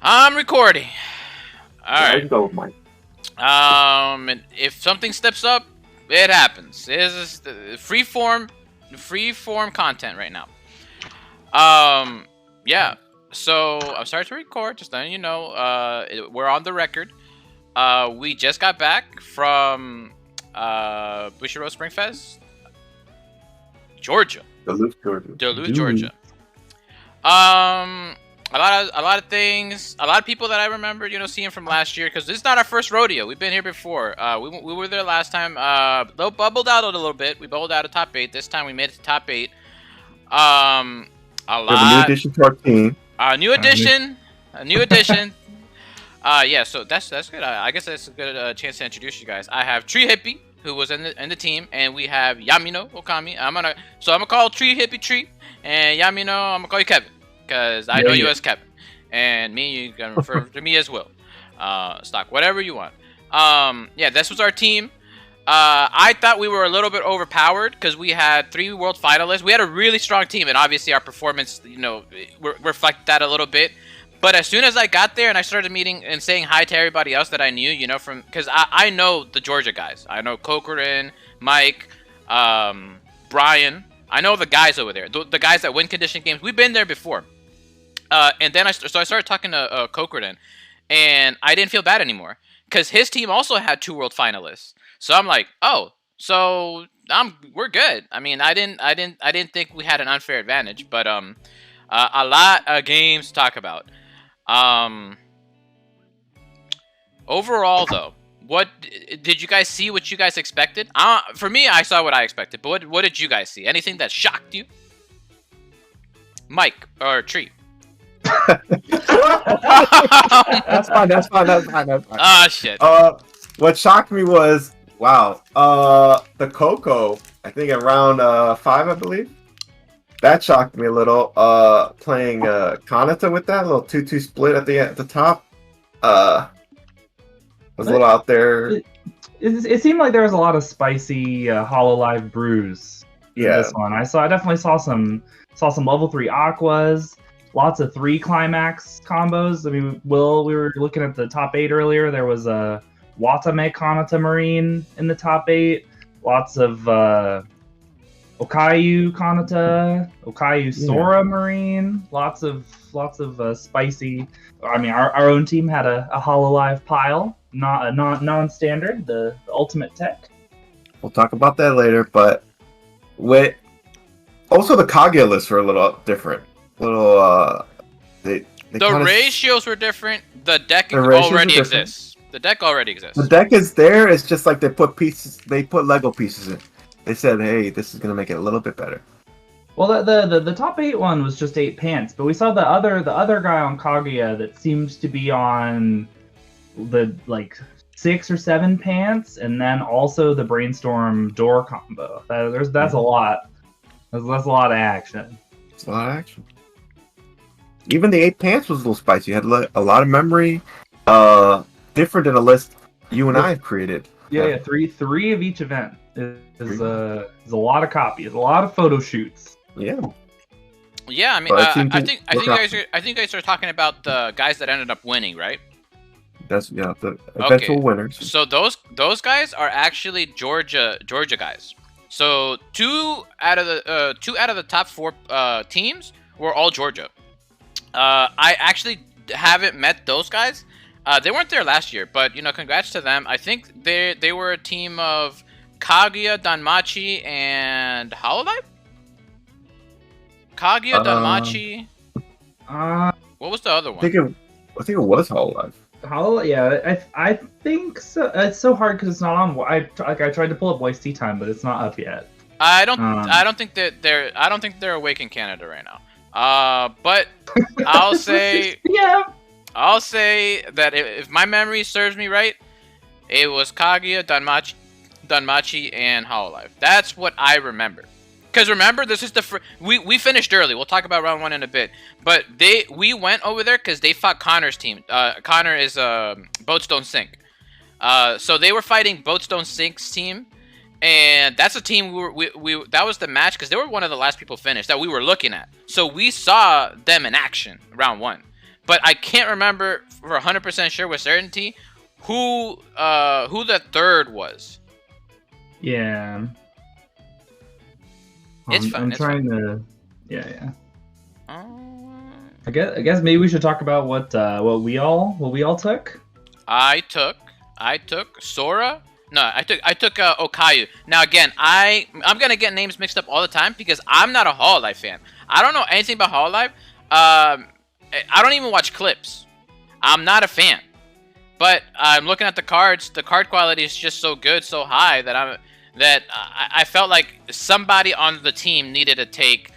I'm recording. All Yeah, I right. can go with mine. And if something steps up, it happens. It's free form content right now. Um, yeah. So I'm starting to record. Just letting you know. We're on the record. We just got back from Bushiroad Springfest, Georgia, Duluth, Georgia. Duluth, Georgia. Um, a lot of things, a lot of people that I remember, seeing from last year because this is not our first rodeo. We've been here before. We were there last time. Though bubbled out a little bit. We bubbled out of top 8. This time we made it to top 8. A We have a new lot. addition to our team. New addition. A new addition. Yeah. So that's good. I guess that's a good chance to introduce you guys. I have Tree Hippie, who was in the team, and we have Yamino Okami. I'm gonna call Tree Hippie Tree, and Yamino I'm gonna call you Kevin, because I know you as Kevin, and me you can refer to me as Will. Stock, whatever you want. Yeah, this was our team. I thought we were a little bit overpowered because we had 3 world finalists. We had a really strong team, and obviously our performance, reflected that a little bit. But as soon as I got there and I started meeting and saying hi to everybody else that I knew, because I know the Georgia guys. I know Cochran, Mike, Brian. I know the guys over there, the guys that win condition games. We've been there before. And then I started talking to Cochran, and I didn't feel bad anymore because his team also had 2 world finalists. So I'm like, oh, so we're good. I mean, I didn't think we had an unfair advantage, but a lot of games to talk about. Overall, though, what did you guys see? What you guys expected? For me, I saw what I expected. But what did you guys see? Anything that shocked you? Mike or Tree? That's fine. Ah, shit. What shocked me was, wow, the Coco, I think at round 5, I believe. That shocked me a little. Playing Kanata with that little 2-2 split at the top. Was a little out there. It seemed like there was a lot of spicy Hololive brews in this one. I definitely saw some level 3 aquas, lots of 3 climax combos. I mean, we were looking at the top 8 earlier. There was a Watame Kanata Marine in the top 8. Lots of Okayu Kanata, Okayu Sora Marine. Lots of spicy. I mean, our own team had a Hololive pile, not a non-standard, the ultimate tech. We'll talk about that later, but also the Kaguya lists were a little different. The ratios were different. The deck already exists. The deck already exists. The deck is there. It's just like they put Lego pieces in. They said, "Hey, this is gonna make it a little bit better." Well, the top 8 one was just 8 pants, but we saw the other guy on Kaguya that seems to be on the 6 or 7 pants, and then also the Brainstorm door combo. That's a lot. That's a lot of action. It's a lot of action. Even the 8 pants was a little spicy. You had a lot of memory. Different than a list you and I have created. Yeah, 3 of each event is a lot of copies, a lot of photo shoots. Yeah. Yeah, I mean, I think you guys are talking about the guys that ended up winning, right? That's the eventual winners. So those guys are actually Georgia guys. So 2 out of the top 4 teams were all Georgia. I actually haven't met those guys. They weren't there last year, but congrats to them. I think they were a team of Kaguya, Danmachi, and Hololive. Kaguya, Danmachi. What was the other one? I think it was Hololive. Yeah, I think so. It's so hard because it's not on. I tried to pull up Voice Tea Time, but it's not up yet. I don't think they're awake in Canada right now. But I'll say I'll say that if my memory serves me right, it was Kaguya, Danmachi, and Hololive. That's what I remember. Because remember, this is we finished early. We'll talk about round 1 in a bit. But we went over there because they fought Connor's team. Connor is Boatstone Sink. So they were fighting Boatstone Sink's team. And that's a team we that was the match because they were one of the last people finished that we were looking at. So we saw them in action round 1. but I can't remember for 100% sure with certainty who the third was. Yeah. It's fine. I'm it's trying fine. to. Yeah. Um, I guess maybe we should talk about what we all took. I took Sora. No, I took Okayu. Now again, I'm gonna get names mixed up all the time because I'm not a Hololive fan. I don't know anything about Hololive. I don't even watch clips. I'm not a fan. But I'm looking at the cards. The card quality is just so good, so high that I felt like somebody on the team needed to take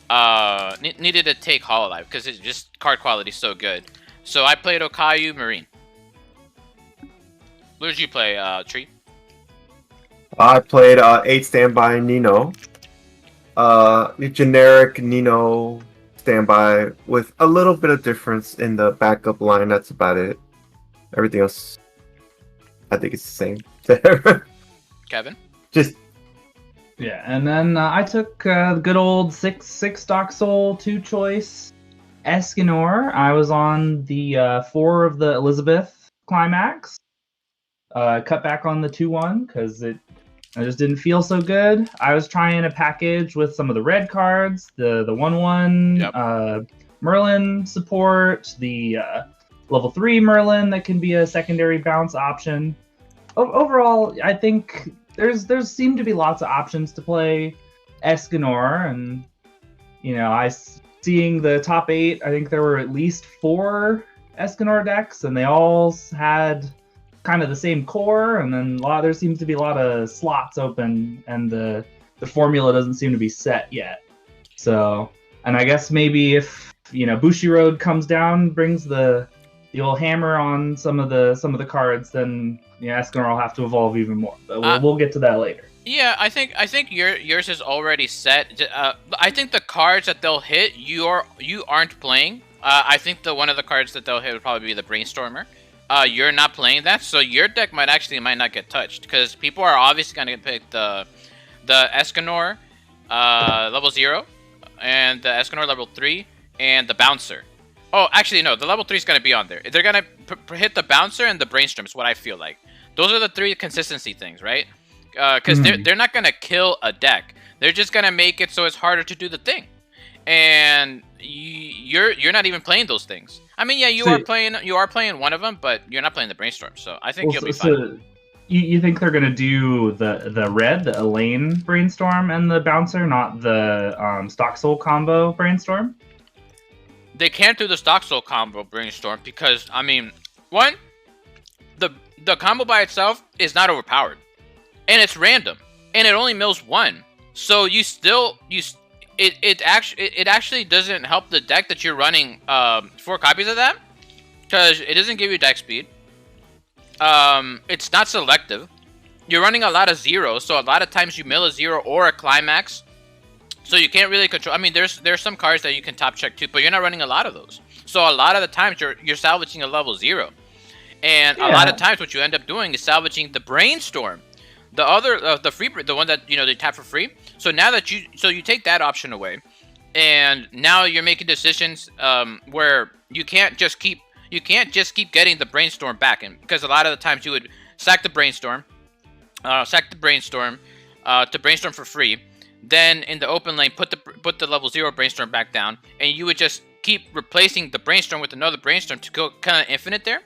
Hololive because it's just card quality is so good. So I played Okayu Marine. What did you play, Tree? I played 8 standby Nino. Generic Nino standby with a little bit of difference in the backup line. That's about it. Everything else, I think it's the same. Kevin? Just Yeah, and then I took the good old six Doc Soul 2-choice Escanor. I was on the 4 of the Elizabeth climax. Cut back on the 2-1 because I just didn't feel so good. I was trying a package with some of the red cards, the 1/1 Yep. Merlin support, the level 3 Merlin that can be a secondary bounce option. Overall, I think there's seemed to be lots of options to play Escanor, and seeing the top 8, I think there were at least 4 Escanor decks, and they all had kind of the same core, and then there seems to be a lot of slots open, and the formula doesn't seem to be set yet. So, and I guess maybe if Bushiroad comes down, brings the old hammer on some of the cards, then Escanor will have to evolve even more. But we'll get to that later. Yeah, I think yours is already set. I think the cards that they'll hit you aren't playing. I think one of the cards that they'll hit would probably be the Brainstormer. You're not playing that, so your deck might not get touched because people are obviously gonna pick the Escanor level 0 and the Escanor level 3 and the Bouncer. Oh, actually no, the level 3 is gonna be on there. They're gonna hit the Bouncer and the Brainstorm is what I feel like. Those are the 3 consistency things, right? Because they're not gonna kill a deck. They're just gonna make it so it's harder to do the thing. And you're not even playing those things. I mean, yeah, you are playing one of them, but you're not playing the Brainstorm. So I think you'll be fine. So you think they're gonna do the red, the Elaine Brainstorm and the Bouncer, not the Stock Soul combo Brainstorm? They can't do the Stock Soul combo Brainstorm because I mean, one, the combo by itself is not overpowered, and it's random, and it only mills 1. So it actually doesn't help the deck that you're running 4 copies of that because it doesn't give you deck speed. It's not selective. You're running a lot of zeros, so a lot of times you mill a 0 or a climax, so you can't really control. I mean, there's some cards that you can top check too, but you're not running a lot of those. So a lot of the times you're salvaging a level 0, and a lot of times what you end up doing is salvaging the Brainstorm. The other, the free, the one that they tap for free. So now that you take that option away, and now you're making decisions where you can't just keep getting the Brainstorm back, and because a lot of the times you would sack the Brainstorm to Brainstorm for free, then in the open lane put the level 0 Brainstorm back down, and you would just keep replacing the Brainstorm with another Brainstorm to go kind of infinite there.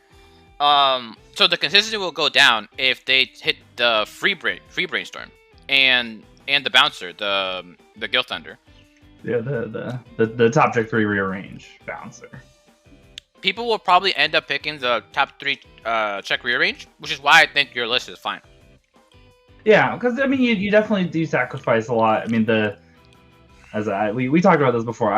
So the consistency will go down if they hit the free Brainstorm and the Bouncer, the Guild Thunder. Yeah, the top deck 3 rearrange Bouncer. People will probably end up picking the top 3 check rearrange, which is why I think your list is fine. Yeah, because I mean you definitely do sacrifice a lot. I mean we talked about this before.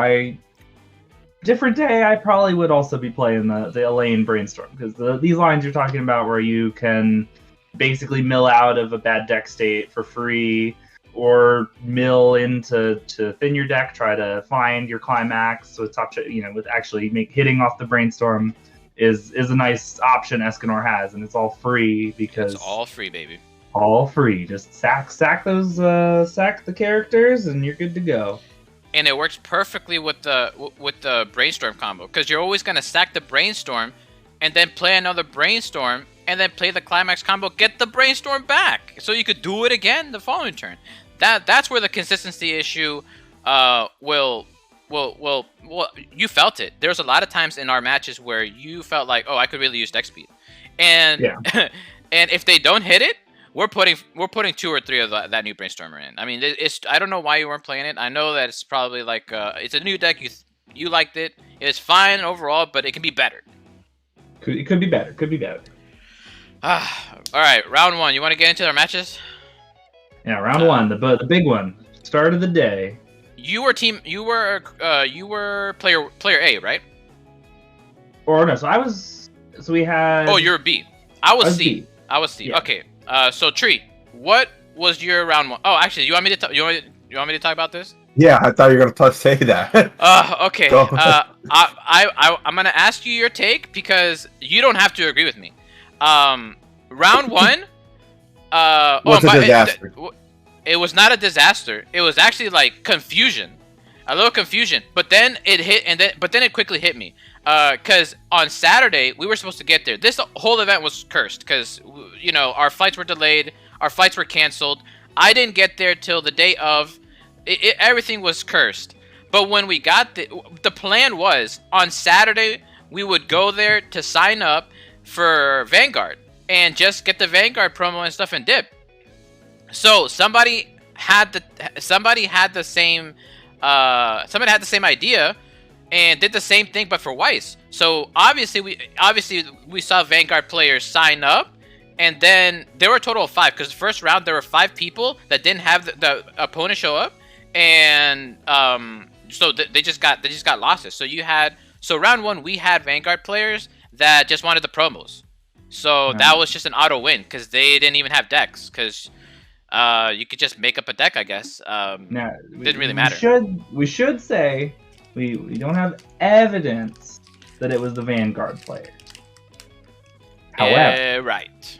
Different day, I probably would also be playing the Elaine Brainstorm, because these lines you're talking about where you can basically mill out of a bad deck state for free, or mill into thin your deck, try to find your climax with with actually hitting off the Brainstorm is a nice option Escanor has, and it's all free because it's all free, baby. All free. Just sack those sack the characters, and you're good to go. and it works perfectly with the brainstorm combo because you're always gonna stack the brainstorm, and then play another brainstorm, and then play the climax combo, get the brainstorm back, so you could do it again the following turn. That's where the consistency issue will you felt it. There's a lot of times in our matches where you felt like, oh, I could really use deck speed, and and if they don't hit it, we're putting 2 or 3 of that new brainstormer in. I mean, it's I don't know why you weren't playing it. I know that it's probably like it's a new deck. You liked it. It's fine overall, but it can be better. It could be better. Could be better. All right, round 1. You want to get into our matches? Yeah, round 1, the big one, start of the day. You were player A, right? Or no, so we had. Oh, you're a B. I was C. B. I was C. Yeah. Okay. So Tree, what was your round 1? Oh, actually, you want me to talk about this? Yeah, I thought you were gonna say that. Okay. Go. I'm gonna ask you your take because you don't have to agree with me. Round 1. What's a disaster? It was not a disaster. It was actually like confusion, a little confusion. But then it hit, but then it quickly hit me. Because on Saturday we were supposed to get there. This whole event was cursed because our flights were delayed, our flights were canceled. I didn't get there till the day of. Everything was cursed. But when we got the plan was on Saturday we would go there to sign up for Vanguard and just get the Vanguard promo and stuff and dip. So somebody had the same idea and did the same thing but for Weiss. So obviously we saw Vanguard players sign up, and then there were a total of 5 because the first round there were 5 people that didn't have the opponent show up, and so they just got losses. So round 1 we had Vanguard players that just wanted the promos. So that was just an auto win because they didn't even have decks because you could just make up a deck, I guess. Didn't really matter. We should say we don't have evidence that it was the Vanguard player. However, right.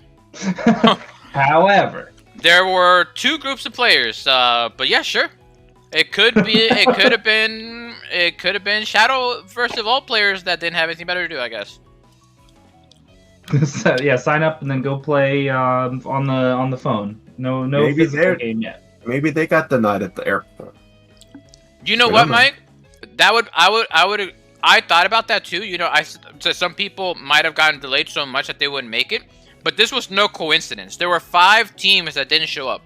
However, there were 2 groups of players. But yeah, sure. It could have been Shadow versus all players that didn't have anything better to do, I guess. So, yeah, sign up and then go play on the phone. No Maybe physical game yet. Maybe they got denied at the airport. You know what, Mike? I thought about that too. So some people might have gotten delayed so much that they wouldn't make it, but this was no coincidence. There were 5 teams that didn't show up.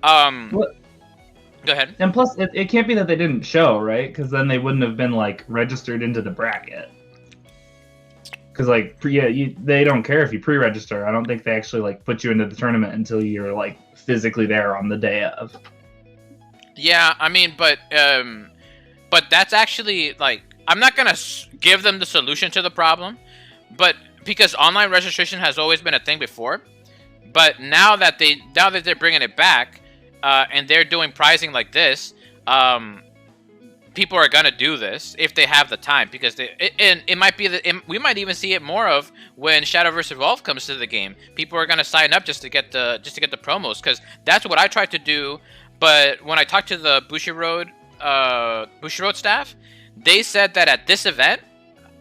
Go ahead. And plus, it can't be that they didn't show, right? Because then they wouldn't have been like registered into the bracket. Because they don't care if you pre-register. I don't think they actually like put you into the tournament until you're like physically there on the day of. Yeah, I mean, but that's actually like I'm not gonna give them the solution to the problem, but because online registration has always been a thing before, but now that they're bringing it back, and they're doing pricing like this, people are gonna do this if they have the time because it might be we might even see it more of when Shadow vs. Evolve comes to the game. People are gonna sign up just to get the promos because that's what I tried to do. But when I talked to the Bushiroad staff, they said that at this event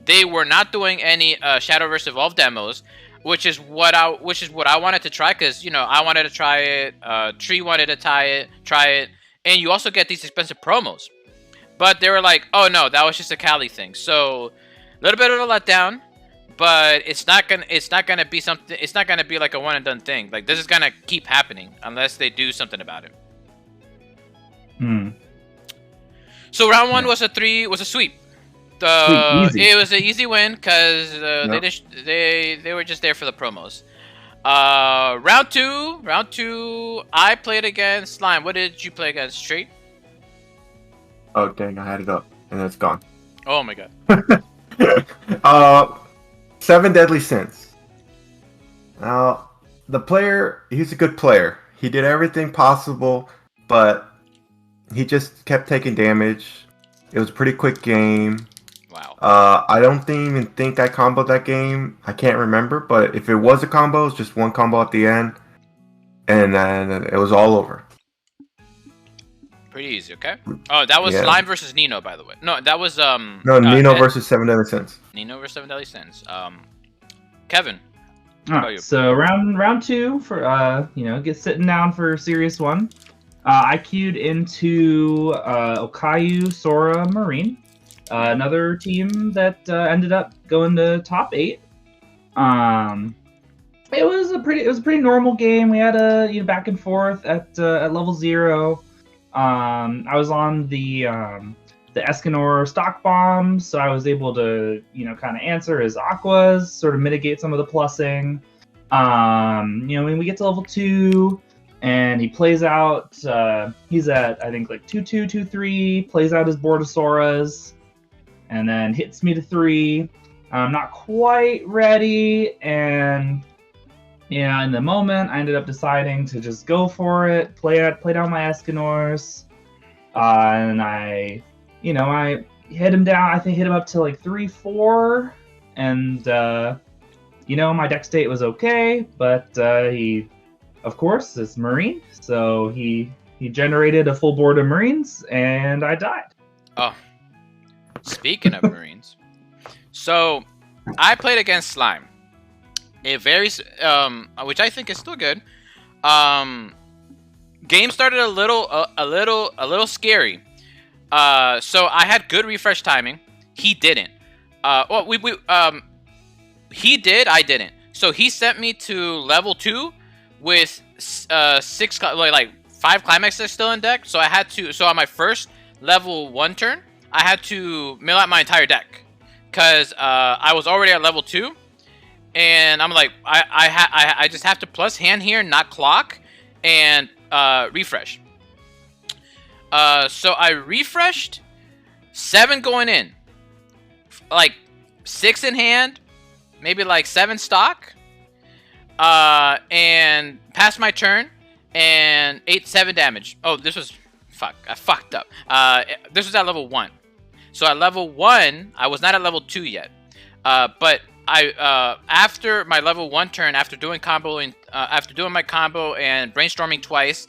they were not doing any Shadow vs. Evolve demos, which is what I wanted to try because I wanted to try it. Tree wanted to try it, and you also get these expensive promos. But they were like, "Oh no, that was just a Cali thing." So, a little bit of a letdown, but it's not gonna be something. It's not gonna be like a one and done thing. Like this is gonna keep happening unless they do something about it. So round 1 was a sweep. It was an easy win because they were just there for the promos. Round two, I played against Slime. What did you play against, Street? Oh dang! I had it up and it's gone. Oh my god. 7 Deadly Sins. Now the player, he's a good player. He did everything possible, but he just kept taking damage. It was a pretty quick game. Wow. I don't even think I comboed that game. I can't remember, but if it was a combo, it was just one combo at the end, and then it was all over. Pretty easy, okay? Oh, that was Slime versus Nino, by the way. No, that was No, Nino versus 7 Deadly Sins. Nino versus 7 Deadly Sins. Kevin. So round 2 for get sitting down for a serious one. I queued into Okayu Sora Marine, another team that ended up going to top 8. It was a pretty normal game. We had a back and forth at level 0. I was on the Escanor stock bombs, so I was able to kind of answer his aquas, sort of mitigate some of the plussing. When we get to level 2, and he plays out. He's at I think like 2-2, 2-3. Plays out his Bordosaurus, and then hits me to 3. I'm not quite ready, and in the moment, I ended up deciding to just go for it, play down my Escanors, and I hit him down. I think hit him up to like 3-4, and my deck state was okay, but he, of course, is Marine, so he generated a full board of Marines, and I died. Oh, speaking of Marines, so I played against Slime. It varies, which I think is still good. Game started a little scary. So I had good refresh timing. He didn't. He did. I didn't. So he sent me to level 2 with 6, like 5 climaxes still in deck. So I had to. So on my first level 1 turn, I had to mill out my entire deck because I was already at level 2. And I'm like, I just have to plus hand here, not clock, and refresh. So I refreshed, 7 going in, like 6 in hand, maybe like 7 stock, and passed my turn, and 8-7 damage. Oh, this was I fucked up. This was at level 1. So at level 1, I was not at level 2 yet, but I after my level 1 turn, after doing my combo and brainstorming twice,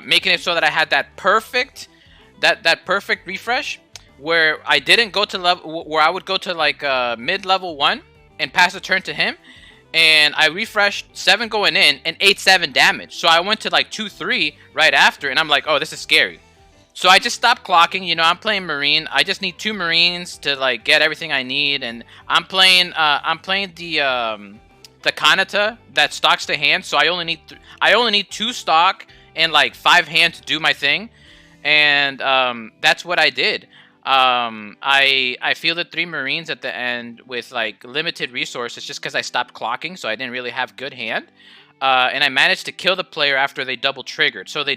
making it so that I had that perfect refresh where I didn't go to level, where I would go to like mid level 1 and pass the turn to him, and I refreshed 7 going in and 8-7 damage. So I went to like 2-3 right after, and I'm like, oh, this is scary. So I just stopped clocking. I'm playing Marine. I just need 2 Marines to like get everything I need, and I'm playing the Kanata that stocks to hand. So I only need 2 stock and like 5 hand to do my thing, and that's what I did. I fielded 3 Marines at the end with like limited resources just because I stopped clocking, so I didn't really have good hand. And I managed to kill the player after they double triggered. So they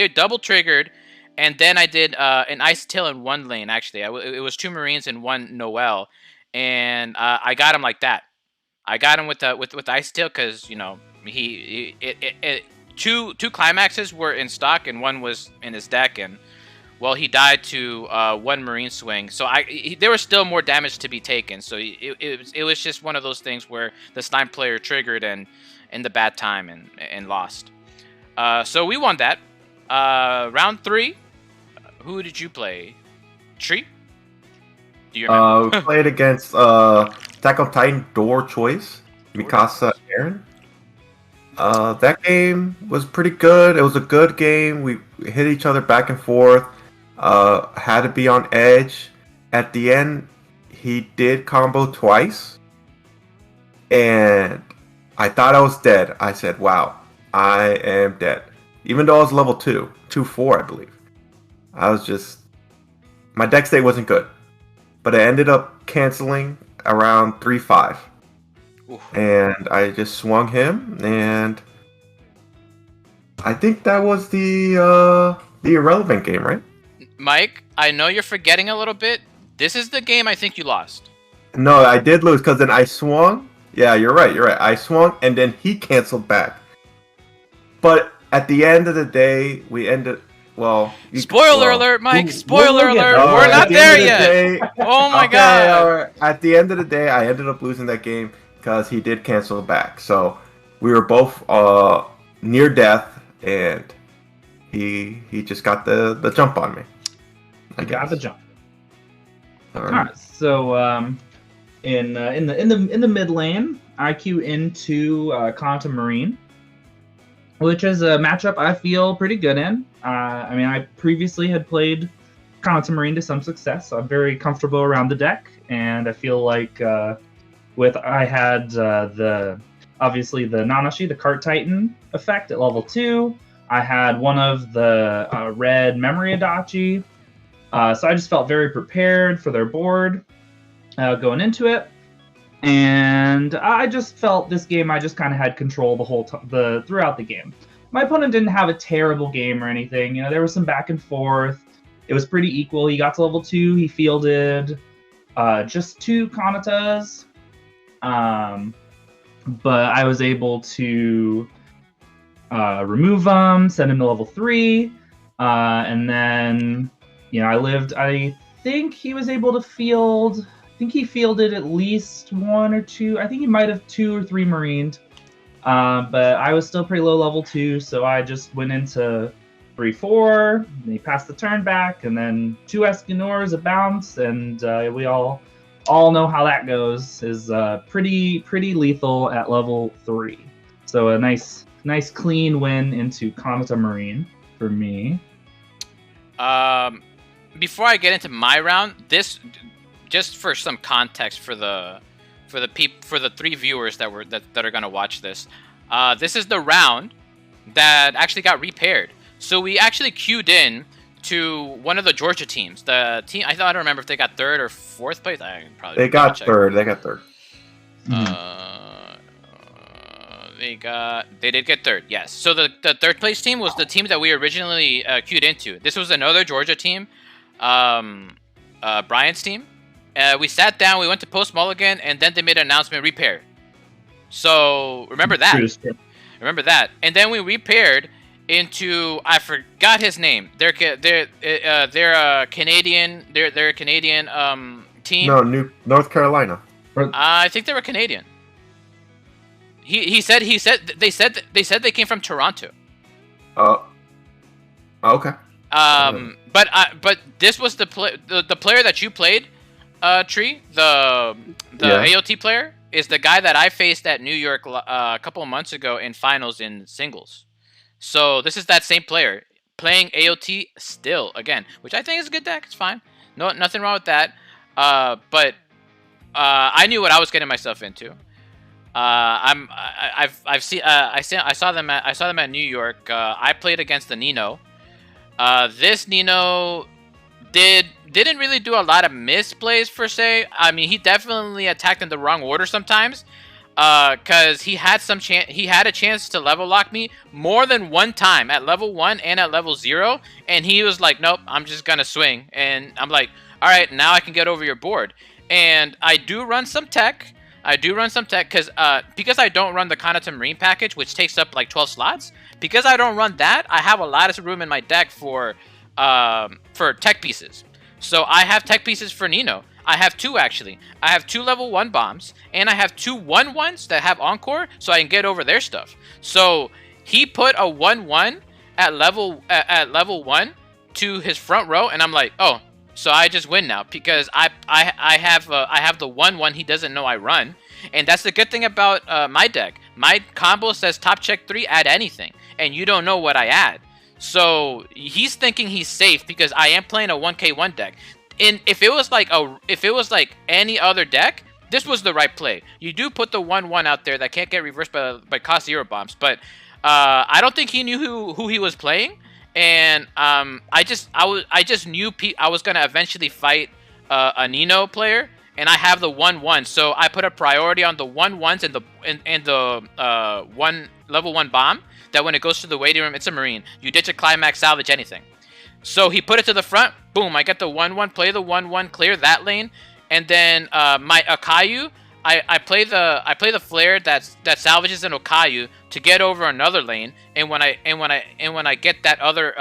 double triggered. And then I did an Ice Tail in 1 lane, actually. It was 2 Marines and 1 Noel. And I got him like that. I got him with Ice Tail because, two climaxes were in stock and 1 was in his deck. And, well, he died to 1 Marine swing. So there was still more damage to be taken. So it was just one of those things where the Slime player triggered and in the bad time and lost. So we won that. Round 3. Who did you play? Tree? Do you remember? We played against Attack on Titan Door Choice, Mikasa Aaron. That game was pretty good. It was a good game. We hit each other back and forth. Had to be on edge. At the end, he did combo twice. And I thought I was dead. I said, wow, I am dead. Even though I was level 2, 2-4, I believe. My deck state wasn't good. But I ended up canceling around 3-5. And I just swung him, and I think that was the irrelevant game, right? Mike, I know you're forgetting a little bit. This is the game I think you lost. No, I did lose, because then I swung. Yeah, you're right. I swung, and then he canceled back. But at the end of the day, we ended... Spoiler alert, Mike! Spoiler alert! We're not there yet! Oh my god! Right. At the end of the day, I ended up losing that game because he did cancel back. So we were both near death, and he just got the jump on me. I got the jump. All All right. So in the mid lane, I queue into Kanata Marine, which is a matchup I feel pretty good in. I mean, I previously had played Kanata Marine to some success, so I'm very comfortable around the deck, and I feel like I had obviously the Nanashi, the Cart Titan effect at level 2. I had one of the red Memory Adachi, so I just felt very prepared for their board going into it. And I just felt this game I just kind of had control throughout the game. My opponent didn't have a terrible game or anything. You know, there was some back and forth. It was pretty equal. He got to level 2. He fielded just 2 Kanatas. But I was able to remove them, send him to level 3. And then, you know, I think he was able to field... I think he fielded at least 1 or 2. I think he might have 2 or 3 marined. But I was still pretty low level 2, so I just went into 3-4. And he passed the turn back, and then 2 Escanors, a bounce, and we all know how that goes. Is pretty lethal at level 3. So a nice clean win into Kanata Marine for me. Before I get into my round, just for some context for the 3 viewers that are gonna watch this, this is the round that actually got repaired. So we actually queued in to one of the Georgia teams. The team I don't remember if they got 3rd or 4th place. They got 3rd. They got 3rd. They did get 3rd. Yes. So the 3rd place team was the team that we originally queued into. This was another Georgia team, Brian's team. We sat down, we went to Post Mulligan, and then they made an announcement, repair. So, remember that. Remember that. And then we repaired into, I forgot his name. They're a Canadian, they're a Canadian team. No, North Carolina. I think they were Canadian. They said they came from Toronto. Okay. But this was the player that you played. Tree, the AOT player, is the guy that I faced at New York a couple of months ago in finals in singles. So this is that same player playing AOT still again, which I think is a good deck. It's fine, nothing wrong with that. But I knew what I was getting myself into. I saw them at New York. I played against the Nino. This Nino didn't really do a lot of misplays per se. I mean, he definitely attacked in the wrong order sometimes, because he had a chance to level lock me more than one time at level 1 and at level 0, and he was like, nope, I'm just gonna swing. And I'm like, all right, now I can get over your board. And I do run some tech. Because I don't run the Kanata Marine package, which takes up like 12 slots. Because I don't run that, I have a lot of room in my deck for tech pieces. So I have tech pieces for Nino. I have 2 actually. I have 2 level 1 bombs, and I have 2 1/1s that have Encore, so I can get over their stuff. So he put a 1/1 at level 1 to his front row, and I'm like, oh, so I just win now because I have the 1/1 he doesn't know I run, and that's the good thing about my deck. My combo says top check 3, add anything, and you don't know what I add. So he's thinking he's safe because I am playing a 1k1 deck. And if it was like any other deck, this was the right play. You do put the 1/1 out there that can't get reversed by cost 0 bombs, but I don't think he knew who he was playing, and I just knew I was gonna eventually fight a Nino player, and I have the 1/1, so I put a priority on the 1/1s and the one level 1 bomb. That when it goes to the waiting room, it's a Marine. You ditch a climax, salvage anything. So he put it to the front. Boom, I get the 1/1, play the 1/1, clear that lane. And then my Akayu, I play the flare that salvages an Okayu to get over another lane. And when I get that other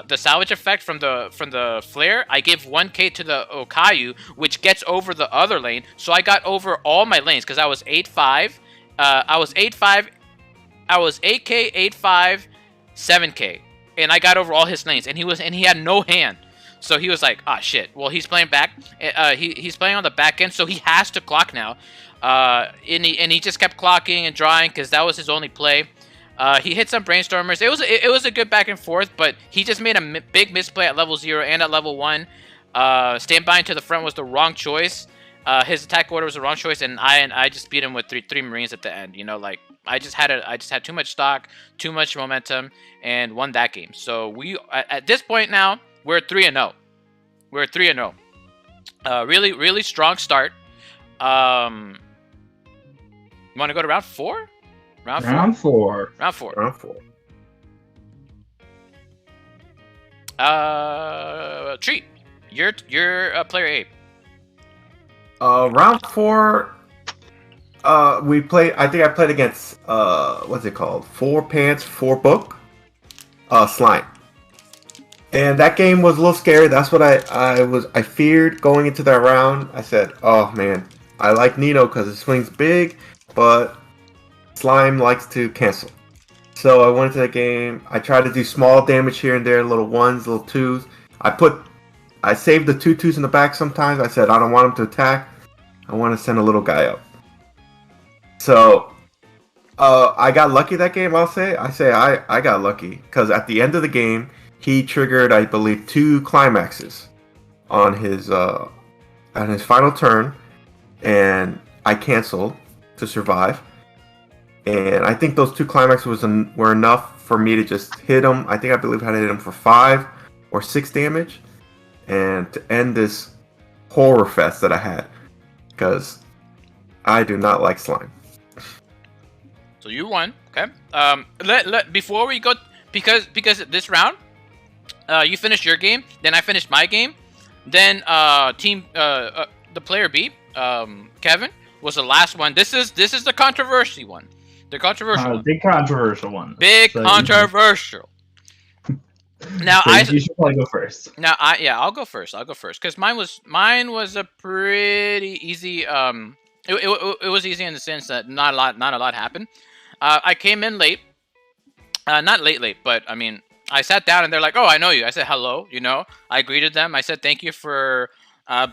the salvage effect from the flare, I give 1k to the Okayu, which gets over the other lane. So I got over all my lanes because I was 8-5. I was 8k, 8-5, 7k. and I got over all his lanes, and he had no hand. So he was like, ah, shit. Well, he's playing back. He's playing on the back end, so he has to clock now. And he just kept clocking and drawing because that was his only play. He hit some brainstormers. It was a good back and forth, but he just made a big misplay at level 0 and at level 1. Standby to the front was the wrong choice. His attack order was the wrong choice, and I just beat him with three Marines at the end. You know, like I just had too much stock, too much momentum, and won that game. So we at this point now we're 3-0. We're 3-0. Really strong start. You want to go to round 4? Round four. Treat. You're player 8. Round 4. We played. I think I played against what's it called? 4 Pants, 4 Book. Slime. And that game was a little scary. That's what I feared going into that round. I said, oh man, I like Nino because it swings big, but Slime likes to cancel. So I went into that game. I tried to do small damage here and there, little 1s, little 2s. I saved the 2/2s in the back sometimes. I said, I don't want him to attack. I want to send a little guy up. So I got lucky that game, I'll say. I got lucky because at the end of the game, he triggered, I believe, 2 climaxes on his final turn, and I canceled to survive. And I think those 2 climaxes were enough for me to just hit him. I believe I had to hit him for 5 or 6 damage, and to end this horror fest that I had, because I do not like slime. So you won, okay? Before we go, because this round, you finished your game, then I finished my game, then the player B, Kevin, was the last one. This is the controversial one. The controversial one. Big controversial one. Big so controversial. Now so you should probably go first. Now I'll go first. Because mine was a pretty easy. It was easy in the sense that not a lot happened. I came in late. Not late, but I mean, I sat down and they're like, "Oh, I know you." I said hello. You know, I greeted them. I said thank you for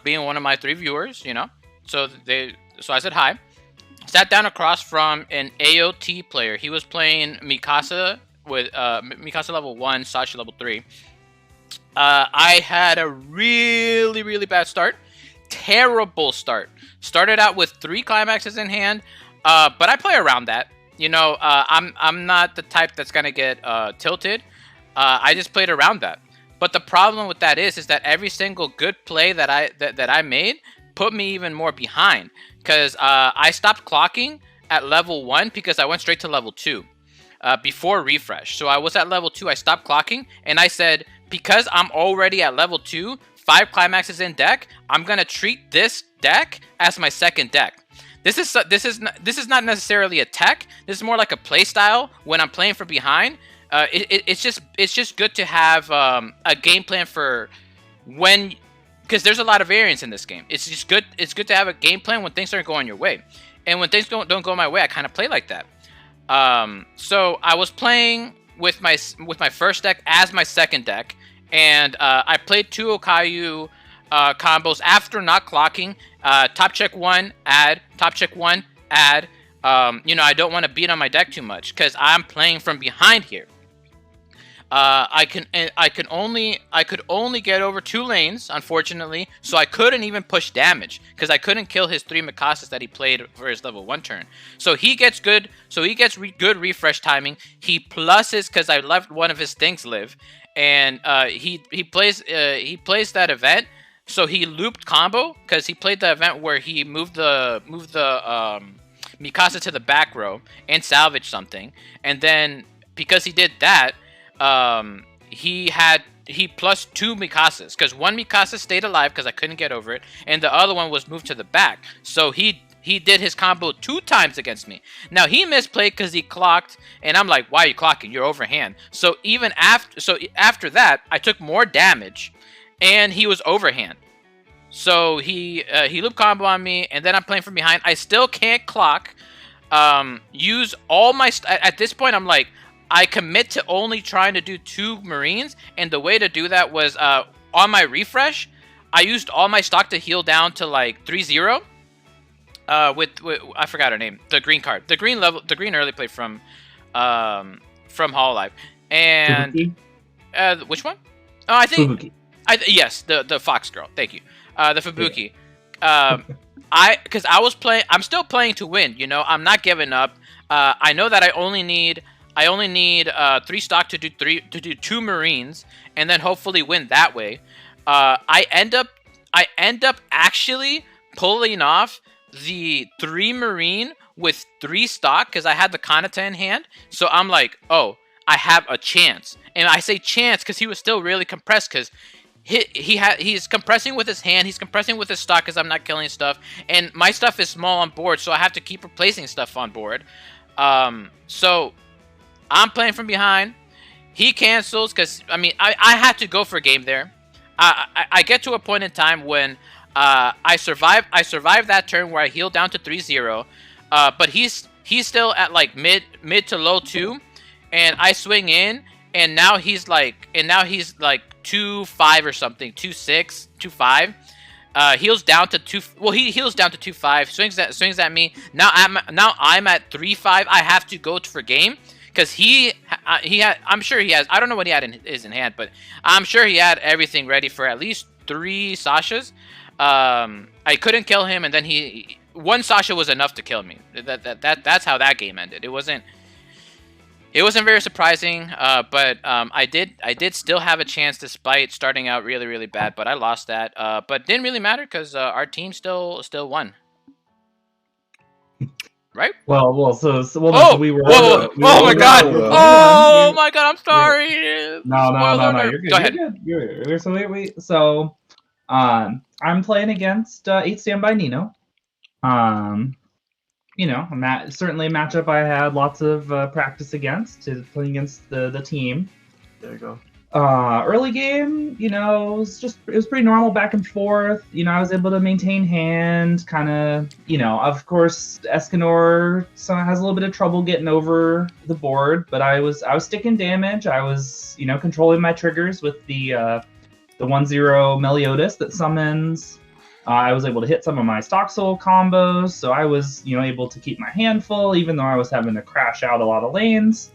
being one of my 3 viewers. You know, so I said hi. Sat down across from an AOT player. He was playing Mikasa with Mikasa level 1, Sasha level 3. I had a really bad start. Terrible start. Started out with 3 climaxes in hand, but I play around that. You know, I'm not the type that's gonna get tilted. I just played around that. But the problem with that is that every single good play that I made put me even more behind, because I stopped clocking at level 1 because I went straight to level 2 before refresh. So I was at level 2, I stopped clocking, and I said, because I'm already at level 2, 5 climaxes in deck, I'm gonna treat this deck as my second deck. This is not necessarily a tech. This is more like a play style when I'm playing from behind. It's just good to have a game plan for when, because there's a lot of variance in this game. It's just good. It's good to have a game plan when things aren't going your way, and when things don't go my way, I kind of play like that. So I was playing with my first deck as my second deck, and I played 2 Okayu combos after not clocking. Top check 1, add. Top check 1, add. You know, I don't want to beat on my deck too much because I'm playing from behind here. I could only get over 2 lanes, unfortunately, so I couldn't even push damage because I couldn't kill his 3 Mikasas that he played for his level 1 turn. So he gets good. So he gets good refresh timing. He pluses because I left one of his things live, and he plays that event. So he looped combo because he played the event where he moved the Mikasa to the back row and salvaged something, and then because he did that, he plus 2 Mikasas because 1 Mikasa stayed alive because I couldn't get over it, and the other one was moved to the back. So he did his combo 2 times against me. Now he misplayed because he clocked, and I'm like, why are you clocking? You're overhand. So even after that, I took more damage, and he was overhand. So he loop combo on me, and then I'm playing from behind. I still can't clock. Use all my at this point. I'm like, I commit to only trying to do 2 Marines, and the way to do that was on my refresh, I used all my stock to heal down to like 3-0. With I forgot her name, the green card, the green early play from Hololive, and which one? Oh, I think Fubuki. Yes, the Fox girl. Thank you. The Fubuki. Because I'm still playing to win. You know, I'm not giving up. I know that I only need 3 stock to do 2 Marines, and then hopefully win that way. I end up actually pulling off the 3 Marine with 3 stock because I had the Kanata in hand. So I'm like, oh, I have a chance. And I say chance because he was still really compressed because he's compressing with his hand. He's compressing with his stock because I'm not killing stuff. And my stuff is small on board, so I have to keep replacing stuff on board. So I'm playing from behind. He cancels because, I mean, I had to go for game there. I get to a point in time when I survive that turn where I heal down to 3-0, but he's still at like mid to low 2, and I swing in, and now he's like 2-5 or something, 2-6, 2-5. Heals down to 2. Well, he heals down to 2-5. Swings at me. Now I'm at 3-5. I have to go for game because he had. I'm sure he has. I don't know what he had in hand, but I'm sure he had everything ready for at least 3 Sashas. I couldn't kill him, and then one Sasha was enough to kill me. That's how that game ended. It wasn't very surprising, but I did still have a chance despite starting out really, really bad. But I lost that. But didn't really matter because our team still won. Right? Well, we were. Oh my god! Oh my god! I'm sorry. No. You're good. Go ahead. You're good. So wait. So, I'm playing against 8 Standby Nino. You know, certainly a matchup I had lots of practice against, playing against the team. There you go. Early game, you know, it was pretty normal back and forth. You know, I was able to maintain hand, kind of, you know, of course, Escanor has a little bit of trouble getting over the board, but I was sticking damage. I was, you know, controlling my triggers with the 1-0 Meliodas that summons. I was able to hit some of my stock soul combos, so I was, you know, able to keep my hand full, even though I was having to crash out a lot of lanes.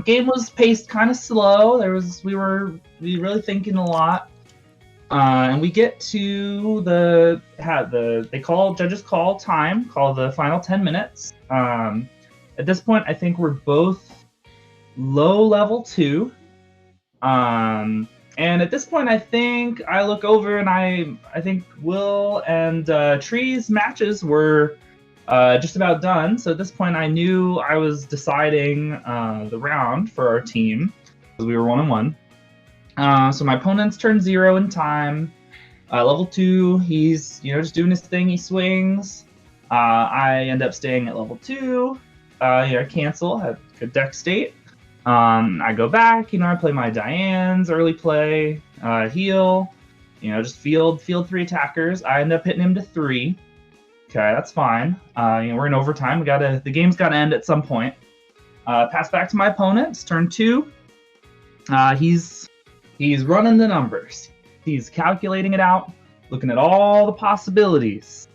Game was paced kind of slow. We were really thinking a lot, and we get to judges call the final 10 minutes. At this point, I think we're both low level 2. And at this point, I think I look over and I think Will and Tree's matches were just about done. So at this point, I knew I was deciding the round for our team because we were 1-1. So my opponent's turn 0 in time. Level 2, he's, you know, just doing his thing. He swings. I end up staying at level 2. I cancel. Had good deck state. I go back, you know, I play my Dianes, early play, heal, you know, just field 3 attackers. I end up hitting him to 3. Okay, that's fine. You know, we're in overtime. The game's gotta end at some point. Pass back to my opponent. It's turn 2. He's running the numbers. He's calculating it out, looking at all the possibilities.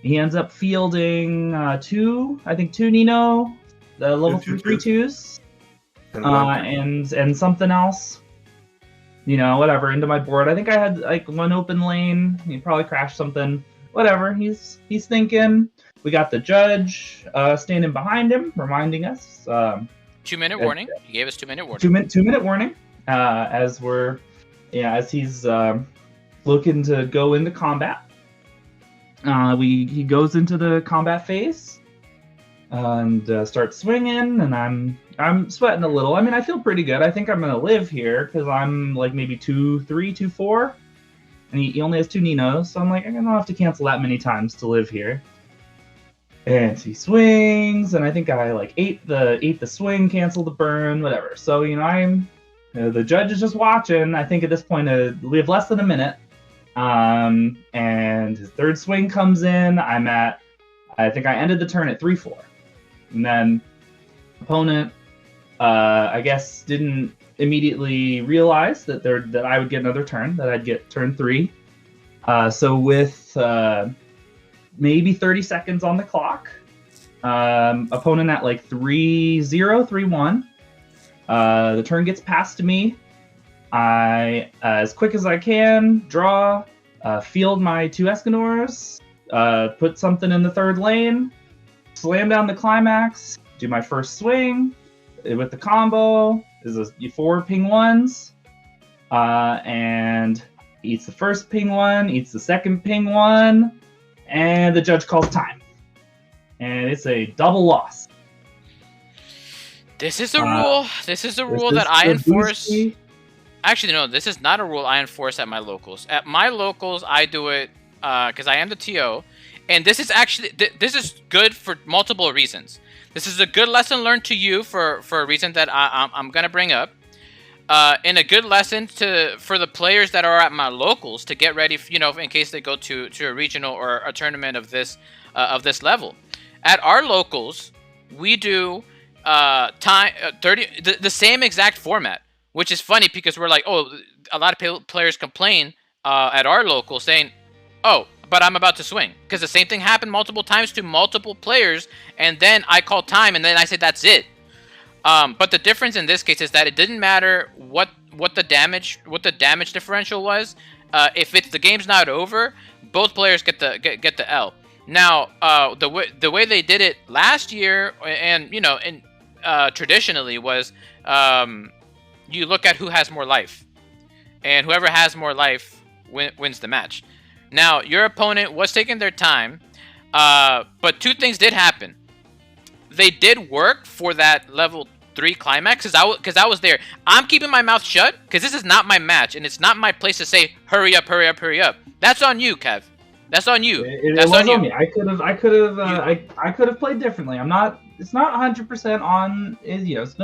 He ends up fielding 2 Nino. The level 3/2s, and something else, you know, whatever, into my board. I think I had like 1 open lane. He probably crashed something. Whatever. He's thinking. We got the judge standing behind him, reminding us. 2-minute warning. He gave us 2-minute warning. 2-minute warning. As he's looking to go into combat. He goes into the combat phase. And start swinging, and I'm sweating a little. I mean, I feel pretty good. I think I'm gonna live here because I'm like maybe 2-3, 2-4, and he only has 2 Ninos, so I'm like, I don't have to cancel that many times to live here. And he swings, and I think I like ate the swing, canceled the burn, whatever. So you know, the judge is just watching. I think at this point we have less than a minute, and his 3rd swing comes in. I think I ended the turn at 3-4. And then Opponent, I guess, didn't immediately realize that I would get another turn, that I'd get turn 3. So with maybe 30 seconds on the clock, opponent at like 3-0, 3-1. The turn gets passed to me. I, as quick as I can, draw, field my 2 Escanors, put something in the 3rd lane, slam down the climax, do my first swing with the combo. Is a 4 ping 1s, and eats the first ping 1, eats the second ping 1, and the judge calls time. And it's a double loss. This is a rule. This is a rule that I enforce. Actually, no, this is not a rule I enforce at my locals. At my locals, I do it because I am the TO, and this is actually this is good for multiple reasons. This is a good lesson learned to you for a reason that I'm gonna bring up, and a good lesson for the players that are at my locals to get ready, in case they go to a regional or a tournament of this level. At our locals, we do time 30 the same exact format, which is funny because we're like, oh, a lot of players complain at our local saying, oh, but I'm about to swing, because the same thing happened multiple times to multiple players, and then I call time, and then I say that's it. But the difference in this case is that it didn't matter what the damage differential was. If the game's not over, both players get the L. Now, the way they did it last year, and traditionally was, you look at who has more life, and whoever has more life wins the match. Now, your opponent was taking their time, but 2 things did happen. They did work for that level 3 climax, because I was there. I'm keeping my mouth shut because this is not my match, and it's not my place to say hurry up, hurry up, hurry up. That's on you, Kev. That's on you. That's on you. Me. I could have played differently. It's not 100% on. It's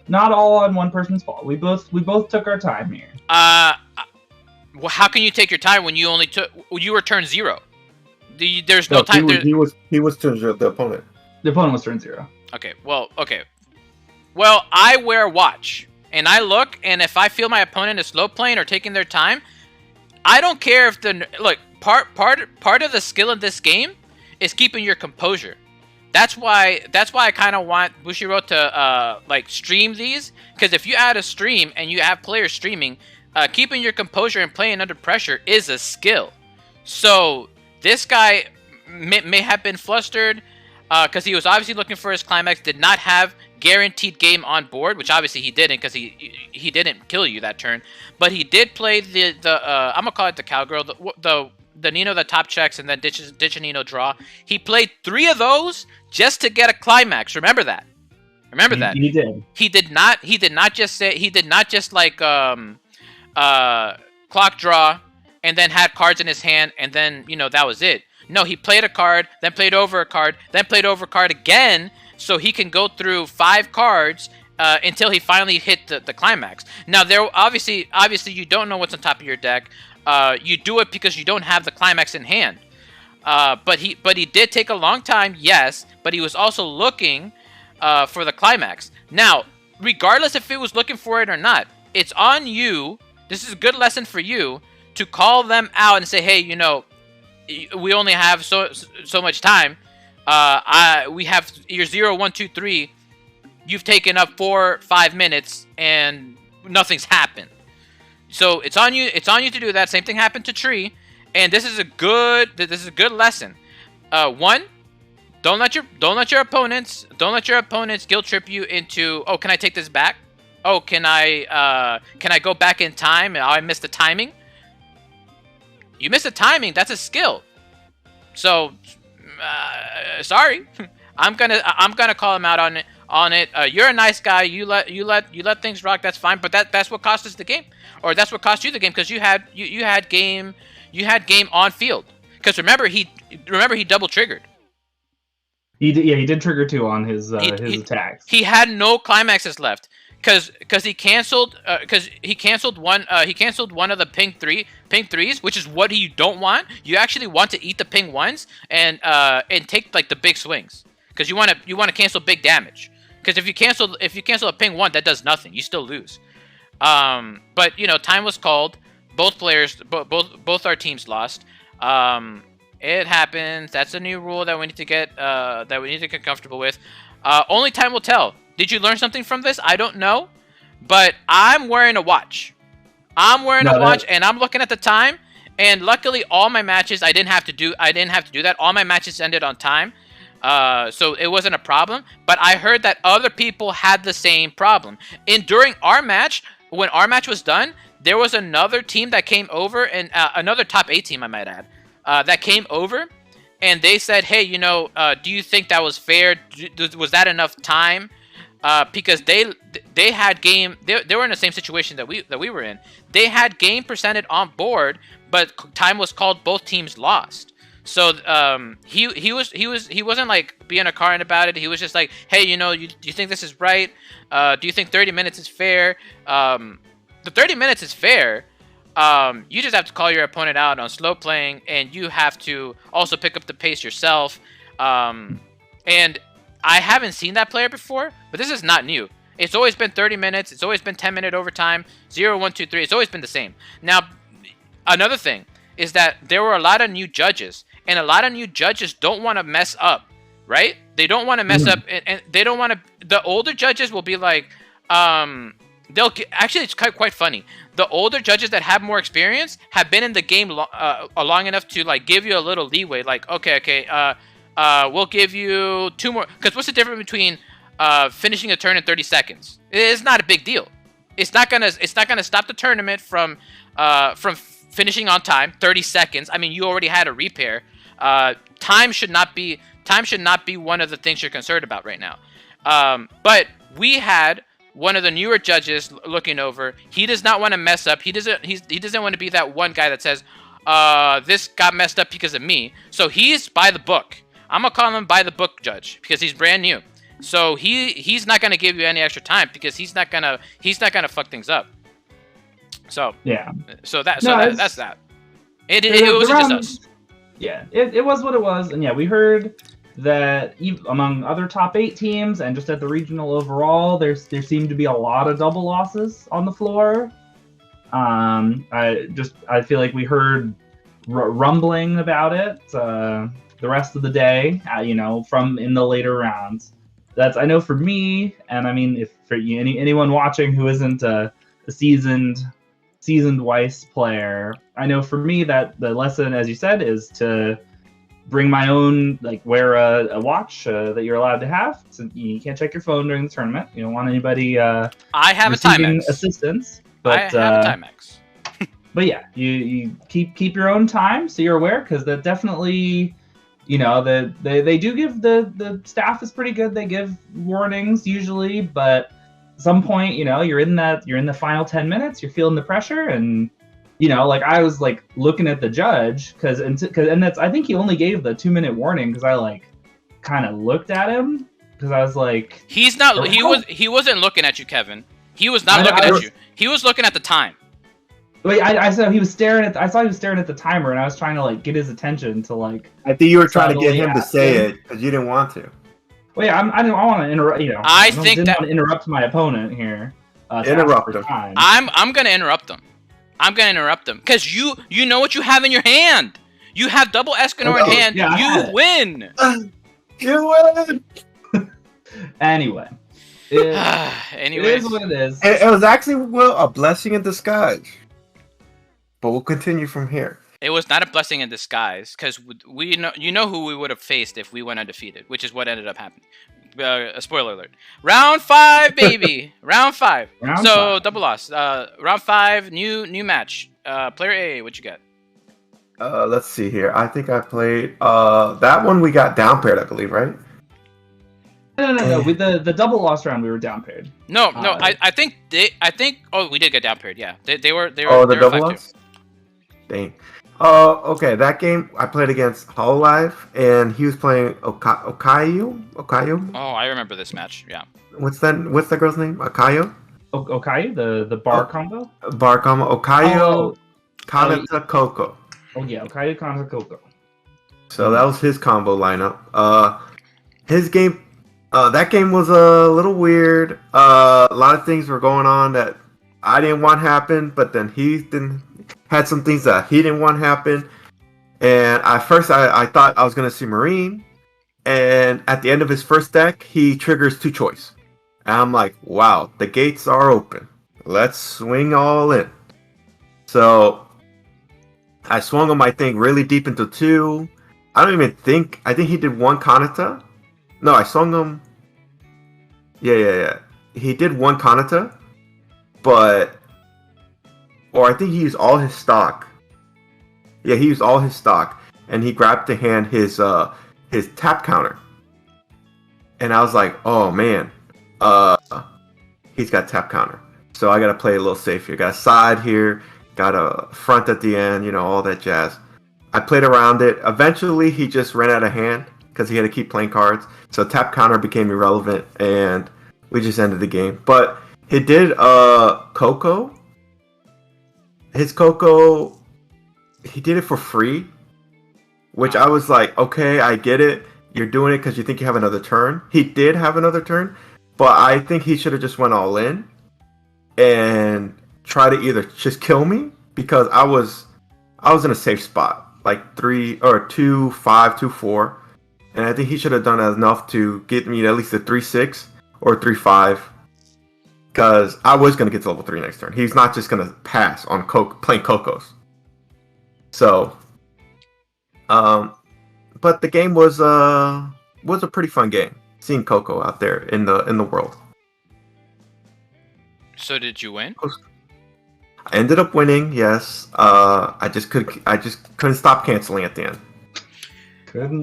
not all on one person's fault. We both took our time here. Well, how can you take your time when you were turn 0? There's no time. He was turn 0. The opponent. The opponent was turn 0. Okay. Well, I wear a watch, and I look, and if I feel my opponent is slow playing or taking their time, I don't care if part of the skill in this game is keeping your composure. That's why I kind of want Bushiroad to stream these, because if you add a stream and you have players streaming, keeping your composure and playing under pressure is a skill. So this guy may have been flustered because he was obviously looking for his climax, did not have guaranteed game on board, which obviously he didn't, because he didn't kill you that turn. But he did play the I'm gonna call it the cowgirl, the Nino that top checks and then ditch a Nino draw. He played 3 of those just to get a climax. Remember that. He did. He did not just clock draw and then had cards in his hand and then that was it. No, he played a card, then played over a card, then played over a card again, so he can go through 5 cards until he finally hit the climax. Now, there obviously you don't know what's on top of your deck. You do it because you don't have the climax in hand. But he did take a long time, yes, but he was also looking for the climax. Now, regardless if it was looking for it or not, it's on you. This is a good lesson for you to call them out and say, hey, we only have so much time. We have your 0, 1, 2, 3. You've taken up 4-5 minutes and nothing's happened. So it's on you. It's on you to do that. Same thing happened to Tree, and this is a good lesson. 1, don't let your opponents guilt trip you into, oh, can I take this back? Oh, can I go back in time? I missed the timing. You missed the timing. That's a skill. So, sorry. I'm gonna call him out on it. You're a nice guy. You let things rock. That's fine. But that's what cost us the game, or that's what cost you the game, because you had game on field. Because remember he double triggered. He did trigger 2 on his attacks. He had no climaxes left. Because he canceled one of the ping 3s, which is what you don't want. You actually want to eat the ping 1s and take like the big swings, because you want to cancel big damage. Because if you cancel a ping 1, that does nothing. You still lose. But time was called. Both players, both our teams lost. It happens. That's a new rule that we need to get comfortable with. Only time will tell. Did you learn something from this? I don't know, but I'm wearing a watch. And I'm looking at the time. And luckily, all my matches I didn't have to do that. All my matches ended on time, so it wasn't a problem. But I heard that other people had the same problem. During our match, when our match was done, there was another team that came over, and another top 8 team, I might add, that came over, and they said, "Hey, do you think that was fair? Was that enough time?" Because they had game, they were in the same situation that we were in. They had game presented on board, but time was called. Both teams lost. So he wasn't like being a Karen about it. He was just like, "Hey, do you think this is right? Do you think 30 minutes is fair?" The 30 minutes is fair. You just have to call your opponent out on slow playing, and you have to also pick up the pace yourself. And I haven't seen that player before, but this is not new. It's always been 30 minutes. It's always been 10-minute overtime. 0, 1, 2, 3. It's always been the same. Now, another thing is that there were a lot of new judges, and a lot of new judges don't want to mess up, right? They don't want to mess up, and they don't want to. The older judges will be like, actually, it's quite funny. The older judges that have more experience have been in the game long enough to like give you a little leeway. Like, okay, we'll give you 2 more. Because what's the difference between finishing a turn in 30 seconds? It's not a big deal. It's not gonna stop the tournament from finishing on time. 30 seconds. I mean, you already had a repair. Time should not be one of the things you're concerned about right now. But we had one of the newer judges looking over. He does not want to mess up. He doesn't want to be that one guy that says, this got messed up because of me. So he's by the book. I'm gonna call him by the book judge because he's brand new. So he's not gonna give you any extra time because he's not gonna fuck things up. So yeah. That's that. It wasn't just us. Yeah, it was what it was, and yeah, we heard that among other top 8 teams and just at the regional overall, there seemed to be a lot of double losses on the floor. I feel like we heard rumbling about it the rest of the day, from in the later rounds. I know for me, and I mean, if for anyone watching who isn't a seasoned Weiss player, I know for me that the lesson, as you said, is to bring my own, wear a watch that you're allowed to have. So you can't check your phone during the tournament. You don't want anybody I have a Timex assistance. But, I have a Timex. But yeah, you keep your own time so you're aware, because that definitely, they do give the staff is pretty good. They give warnings usually, but at some point, you're in the final 10 minutes, you're feeling the pressure, and I was looking at the judge because that's, I think he only gave the 2-minute warning because I kind of looked at him because I was like, he wasn't looking at you, Kevin. He was not looking at you. He was looking at the time. Wait, I saw he was staring at the timer, and I was trying to get his attention to I think you were trying to get him to say it because you didn't want to. Wait, I want to interrupt. I didn't want to interrupt my opponent here. Interrupt him. I'm gonna interrupt them. Because you know what you have in your hand. You have double Escanor in hand. Yeah, you win. You win. Anyway. It is what it is. It was actually a blessing in disguise. But we'll continue from here. It was not a blessing in disguise because you know who we would have faced if we went undefeated, which is what ended up happening. A spoiler alert. Round 5, baby. Round 5. Double loss. Round 5, new match. Player A, what you got? Let's see here. I think I played that one. We got down paired, I believe, right? No. With the double loss round, we were down paired. No. I think. Oh, we did get down paired. Yeah, they were. Oh, the double loss. Dang. Okay. That game I played against Hololive, and he was playing Okayu. Oh, I remember this match. Yeah. What's the girl's name? Okayu. Okayu, the bar combo. Bar combo. Okayu, Kanata, Coco. Oh yeah, Okayu, Kanata, Coco. So that was his combo lineup. His game, That game was a little weird. A lot of things were going on that I didn't want happen, but then he didn't had some things that he didn't want happen. And at first, I thought I was gonna see Marine, and at the end of his first deck, he triggers 2 choice. And I'm like, wow, the gates are open. Let's swing all in. So I swung him, I think, really deep into 2. I think he did 1 Kanata. No, I swung him. Yeah. He did 1 Kanata, or I think he used all his stock. Yeah, he used all his stock, and he grabbed to hand his tap counter. And I was like, oh man, he's got tap counter. So I gotta play a little safe here. Got a side here, got a front at the end, all that jazz. I played around it. Eventually, he just ran out of hand because he had to keep playing cards. So tap counter became irrelevant, and we just ended the game. But he did Coco. His Coco, he did it for free, which I was like, okay, I get it. You're doing it because you think you have another turn. He did have another turn, but I think he should have just went all in and try to either just kill me, because I was in a safe spot, like 3 or 2-5, 2-4, and I think he should have done enough to get me at least a 3-6 or 3-5, because I was gonna get to level 3 next turn. He's not just gonna pass on playing Cocos. So, but the game was a pretty fun game. Seeing Coco out there in the world. So did you win? I ended up winning. Yes. I just couldn't stop canceling at the end.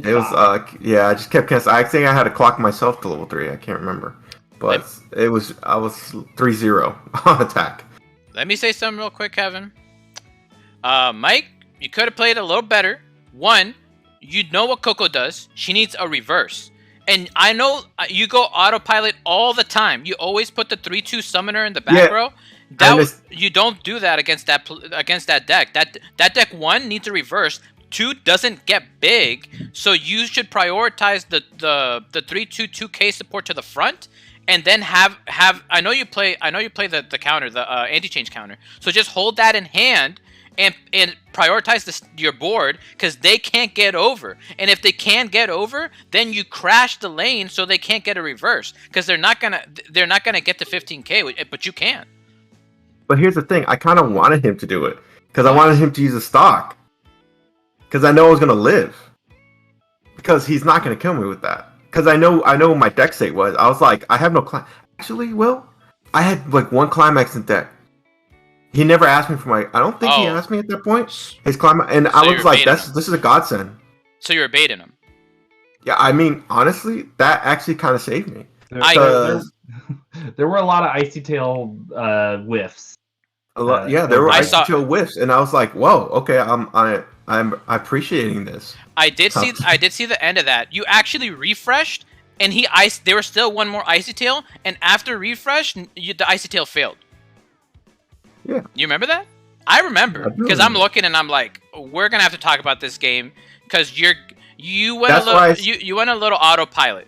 It was I just kept canceling. I think I had to clock myself to level 3. I can't remember, but I was 3-0 on attack. Let me say something real quick, Kevin. Mike, you could have played a little better. One, you know what Coco does. She needs a reverse. And I know you go autopilot all the time. You always put the 3/2 summoner in the back row. You don't do that against that deck. That deck 1 needs a reverse. 2 doesn't get big, so you should prioritize the 3/2 2K support to the front, and then have I know you play the counter, the anti-change counter. So just hold that in hand and prioritize your board, because they can't get over. And if they can't get over, then you crash the lane so they can't get a reverse, because they're not gonna get to 15K, but you can. But here's the thing: I kind of wanted him to do it because I wanted him to use a stock, because I know I was gonna live. Because he's not gonna kill me with that. Because I know what my deck state was. I was like, I have no actually, Will, I had like 1 climax in deck. He never asked me for my. I don't think he asked me at that point. His climax, and so I was like, this is a godsend. So you were baiting him. Yeah, I mean, honestly, that actually kind of saved me. There were a lot of Icy Tail whiffs. There were Icy Tail whiffs, and I was like, whoa, okay, I'm appreciating this. I did see the end of that. You actually refreshed, and there was still 1 more Icy Tail, and after refresh, the Icy Tail failed. Yeah. You remember that? I remember, because I'm looking and I'm like, we're gonna have to talk about this game, because you went a little autopilot.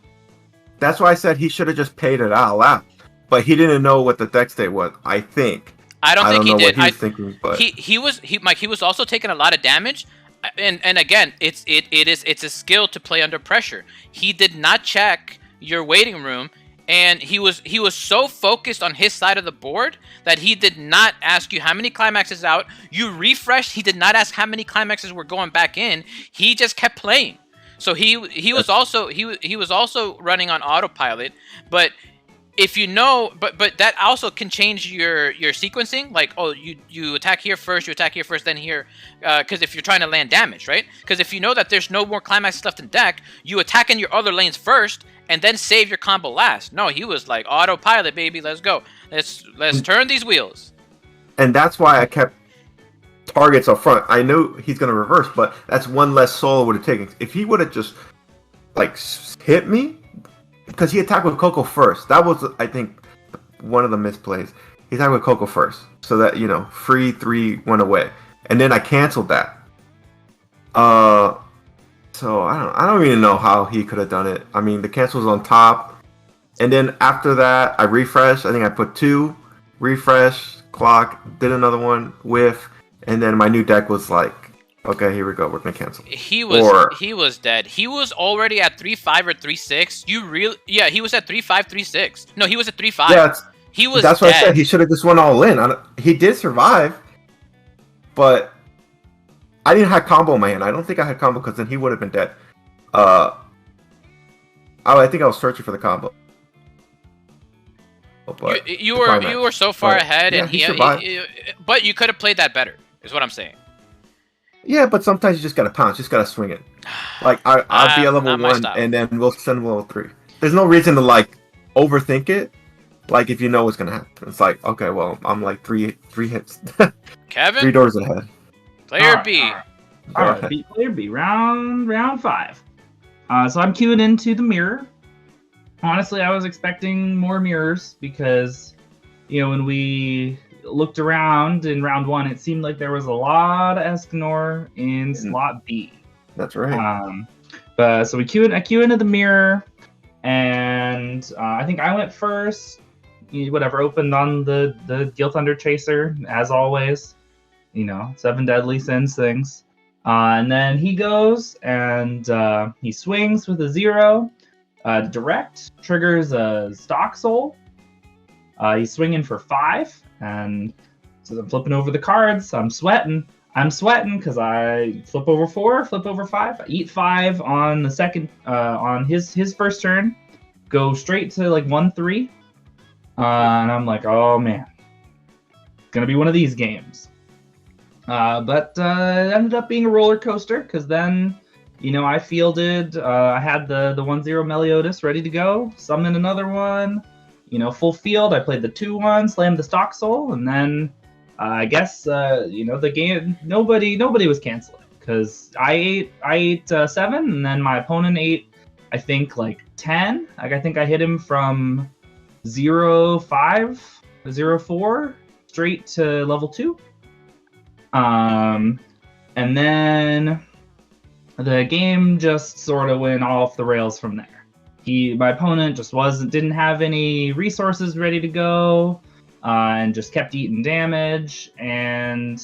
That's why I said he should have just paid it all out, but he didn't know what the deck state was. I don't think he did. What he was thinking, but he was also taking a lot of damage, and again, it's a skill to play under pressure. He did not check your waiting room. And he was so focused on his side of the board that he did not ask you how many climaxes out. You refreshed. He did not ask how many climaxes were going back in. He just kept playing. So he was also running on autopilot. But if you know, but that also can change your sequencing. Like, oh, you attack here first, then here, because if you're trying to land damage, right? Because if you know that there's no more climaxes left in deck, you attack in your other lanes first, and then save your combo last. No, he was like, autopilot, baby, let's go. Let's turn these wheels. And that's why I kept targets up front. I knew he's going to reverse, but that's 1 less soul would have taken. If he would have just, like, hit me, because he attacked with Coco first. That was, I think, one of the misplays. He attacked with Coco first. So that, free 3 went away. And then I canceled that. So I don't even know how he could have done it. I mean, the cancel was on top. And then after that, I refreshed. I think I put 2, refresh, clock, did another one, whiff, and then my new deck was like, okay, here we go. We're gonna cancel. He was dead. He was already at 3-5 or 3-6. Yeah, he was at 3-5, 3-6. No, he was at 3-5. Yeah, he was. That's dead. what I said. He should have just went all in. He did survive, but I didn't have combo in my hand. I don't think I had combo because then he would have been dead. I think I was searching for the combo. But you were so far ahead, and he but you could have played that better. Is what I'm saying. Yeah, but sometimes you just gotta pounce. You just gotta swing it. Like I'll be a level 1, and then we'll send level 3. There's no reason to like overthink it. Like if you know what's gonna happen, it's like okay, well I'm like three hits, Kevin, 3 doors ahead. Player B. All right, player B, round 5. So I'm queuing into the mirror. Honestly, I was expecting more mirrors because, when we looked around in round 1, it seemed like there was a lot of Escanor in slot B. That's right. But so I queue into the mirror, and I think I went first. Opened on the Gil Thunder Chaser as always. 7 deadly sins things. And then he goes and he swings with a 0. Direct triggers a stock soul. He's swinging for 5, and so I'm flipping over the cards. I'm sweating because I flip over 4, flip over 5. I eat 5 on the second, on his first turn, go straight to like 1-3, and I'm like, oh man, it's gonna be one of these games. But it ended up being a roller coaster because then. I fielded, I had the 1-0 Meliodas ready to go, summoned another one, full field. I played the 2-1, slammed the stock soul, and then I guess, the game, nobody was canceling because I ate 7, and then my opponent ate, I think, like 10. Like, I think I hit him from 0-5, 0-4, straight to level 2. And then the game just sort of went off the rails from there. My opponent just didn't have any resources ready to go, and just kept eating damage. And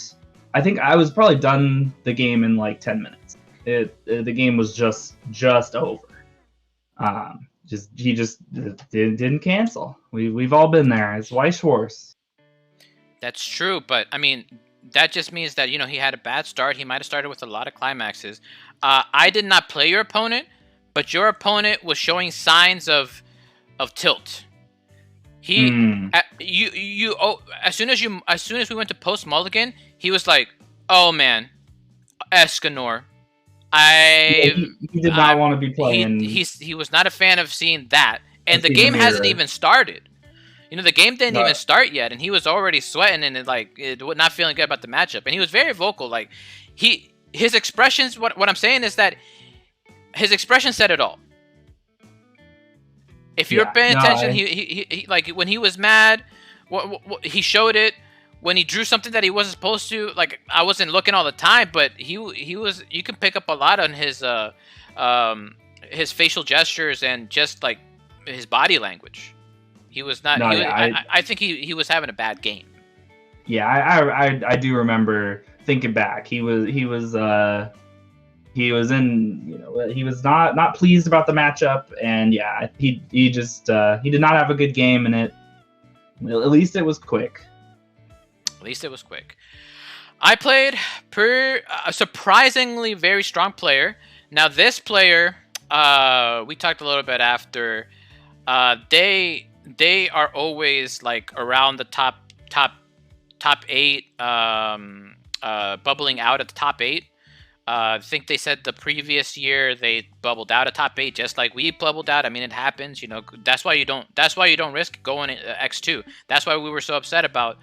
I think I was probably done the game in like 10 minutes. The game was just over. He just didn't cancel. We've all been there. It's Weiss Horse. That's true, but I mean, that just means that he had a bad start. He might have started with a lot of climaxes. I did not play your opponent, but your opponent was showing signs of tilt. As soon as we went to post mulligan, he was like, "Oh man, Escanor." He did not want to be playing. He was not a fan of seeing that, and the game hasn't even started. The game didn't even start yet, and he was already sweating and not feeling good about the matchup. And he was very vocal. Like his expressions. What I'm saying is that his expression said it all. If you're paying attention, he like when he was mad, he showed it. When he drew something that he wasn't supposed to, like I wasn't looking all the time, but he was. You can pick up a lot on his facial gestures and just like his body language. He was not. I think he was having a bad game. Yeah, I do remember thinking back. He was in. He was not pleased about the matchup, and yeah, he did not have a good game in it. Well, at least it was quick. I played a surprisingly very strong player. Now this player, we talked a little bit after. They are always like around the top 8, bubbling out at the top 8. I think they said the previous year they bubbled out of top 8, just like we bubbled out. I mean, it happens. That's why you don't risk going X2. That's why we were so upset about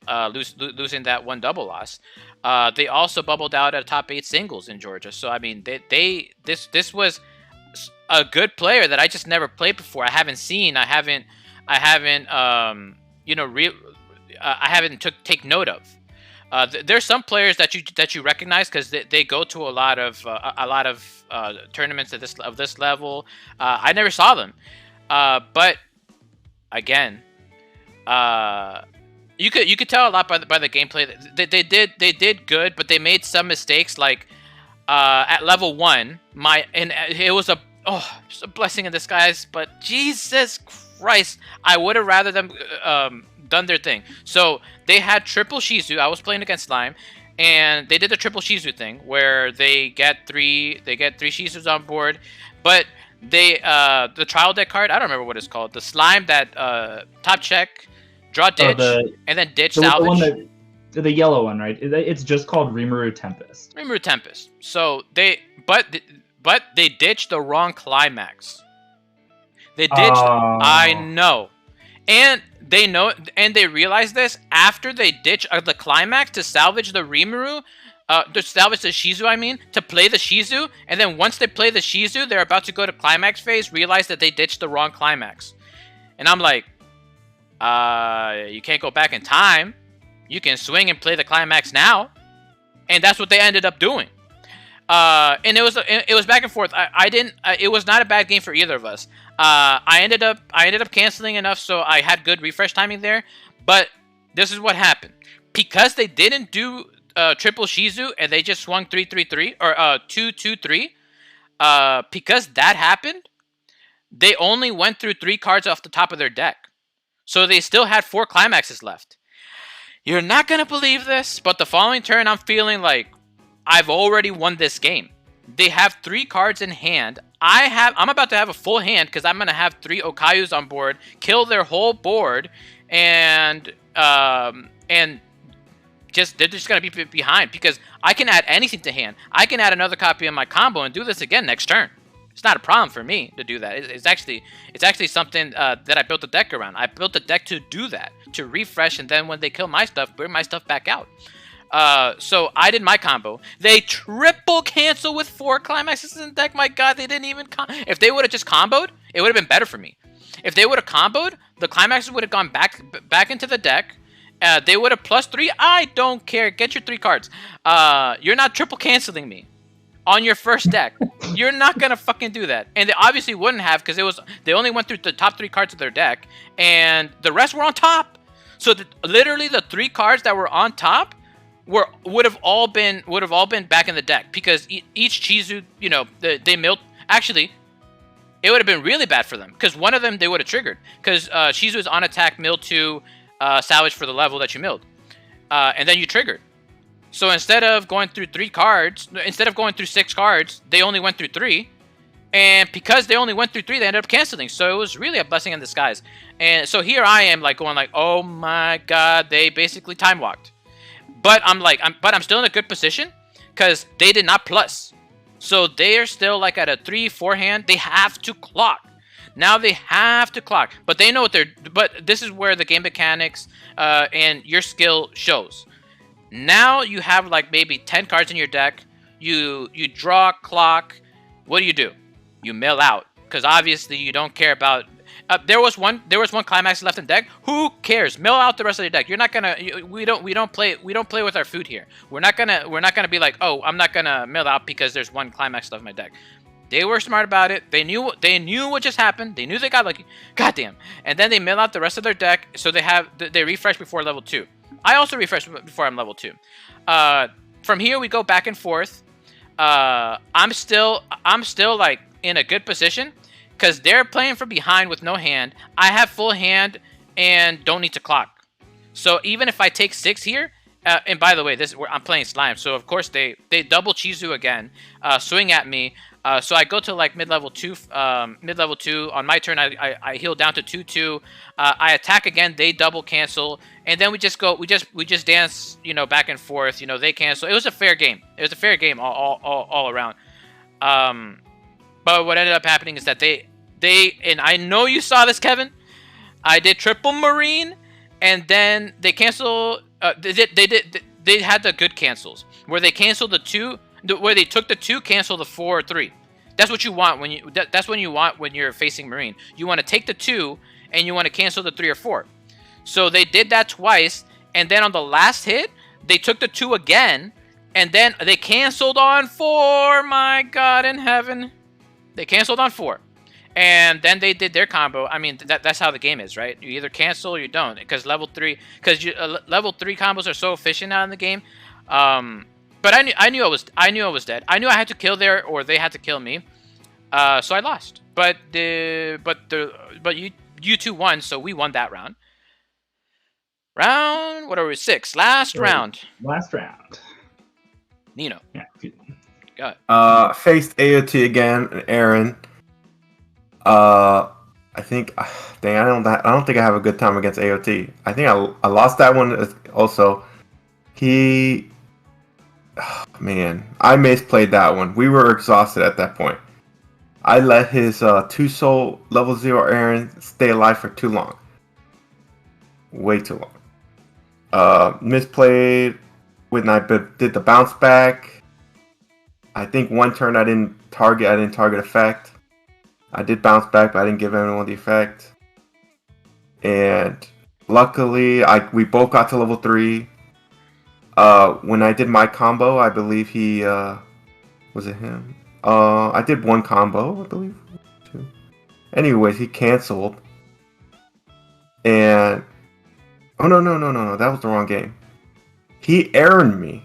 losing that one double loss. They also bubbled out at top 8 singles in Georgia. So I mean, this was a good player that I just never played before. I haven't take note of. There's some players that you recognize because they go to a lot of tournaments of this level. I never saw them. But again, you could tell a lot by the gameplay. They did good, but they made some mistakes. Like at level 1, it was just a blessing in disguise. But Jesus Christ, I would have rather them done their thing. So they had triple Shizu. I was playing against Slime, and they did the triple Shizu thing where they get three Shizus on board, but the trial deck card, I don't remember what it's called. The Slime that top check, draw ditch, and then ditch salvage. The yellow one, right? It's just called Rimuru Tempest. Rimuru Tempest. So but they ditched the wrong climax. They ditched. I know, and they know, and they realize this after they ditch the climax to salvage the Rimuru. To salvage the Shizu, I mean, to play the Shizu, and then once they play the Shizu, they're about to go to climax phase, realize that they ditched the wrong climax. And I'm like, you can't go back in time. You can swing and play the climax now. And that's what they ended up doing. And it was back and forth. It was not a bad game for either of us. I ended up canceling enough so I had good refresh timing there. But this is what happened. Because they didn't do triple Shizu and they just swung 3-3-3 or 2-2-3. Because that happened, they only went through 3 cards off the top of their deck. So they still had 4 climaxes left. You're not gonna believe this, but the following turn I'm feeling like I've already won this game. They have 3 cards in hand. I'm about to have a full hand because I'm gonna have 3 Okayus on board, kill their whole board, and they're just gonna be behind because I can add anything to hand. I can add another copy of my combo and do this again next turn. It's not a problem for me to do that. It's actually something that I built a deck around. I built a deck to do that, to refresh, and then when they kill my stuff, bring my stuff back out. So I did my combo. They triple cancel with 4 climaxes in the deck. My God, they didn't even. If they would have just comboed, it would have been better for me. If they would have comboed, the climaxes would have gone back into the deck. They would have +3. I don't care. Get your 3 cards. You're not triple canceling me on your first deck. You're not gonna fucking do that. And they obviously wouldn't have because they only went through the top 3 cards of their deck, and the rest were on top. So literally the 3 cards that were on top would have all been back in the deck because each Chizu, they milled. Actually, it would have been really bad for them because one of them they would have triggered because Shizu is on attack, mill 2, salvage for the level that you milled, and then you triggered. So instead of going through 6 cards, they only went through 3. And because they only went through 3, they ended up canceling. So it was really a blessing in disguise. And so here I am going oh my God, they basically time walked. But I'm still in a good position because they did not plus. So they are still at a 3-4 hand. They have to clock. Now they have to clock. But they know what but this is where the game mechanics and your skill shows. Now you have maybe 10 cards in your deck. You draw, clock. What do? You mill out because obviously you don't care about. There was one climax left in deck. Who cares? Mill out the rest of your deck. You're not gonna. We don't play with our food here. We're not gonna be like, oh, I'm not gonna mill out because there's one climax left in my deck. They were smart about it. They knew what just happened. They knew they got lucky. Goddamn. And then they mill out the rest of their deck. So they refresh before level 2. I also refresh before I'm level 2. From here we go back and forth. I'm still in a good position because they're playing from behind with no hand. I have full hand and don't need to clock. So even if I take 6 here, and by the way, I'm playing Slime, so of course they double Chizu again, swing at me. So I go to mid-level 2. Mid-level 2 on my turn. I heal down to 2-2. I attack again. They double cancel, and then we just dance. Back and forth. They cancel. It was a fair game. It was a fair game all around. But what ended up happening is that they and I know you saw this, Kevin. I did triple Marine, and then they cancel. They had the good cancels where they canceled the 2. Where they took the 2, cancel the 4 or 3. That's what you want that's when you want when you're facing Marine. You want to take the 2 and you want to cancel the 3 or 4. So they did that twice, and then on the last hit, they took the 2 again, and then they canceled on 4. My God in heaven, they canceled on 4, And then they did their combo. I mean, that's how the game is, right? You either cancel or you don't, because level 3 combos are so efficient now in the game. But I knew I was dead. I knew I had to kill there or they had to kill me. So I lost. But you two won, so we won that round. Round, what are we, 6? Last round. Last round. Nino. Yeah. Go ahead. Faced AOT again, and Aaron. I think, dang, I don't think I have a good time against AOT. I think I lost that one also. Man, I misplayed that one. We were exhausted at that point. I let his 2-soul level 0 Aaron stay alive for too long. Way too long. Misplayed when I did the bounce back. I think one turn I didn't target effect. I did bounce back, but I didn't give anyone the effect. And luckily, we both got to level 3. When I did my combo, I believe he... was it him? I did one combo, I believe. 2. Anyways, he canceled. And... Oh, no. That was the wrong game. He aired me.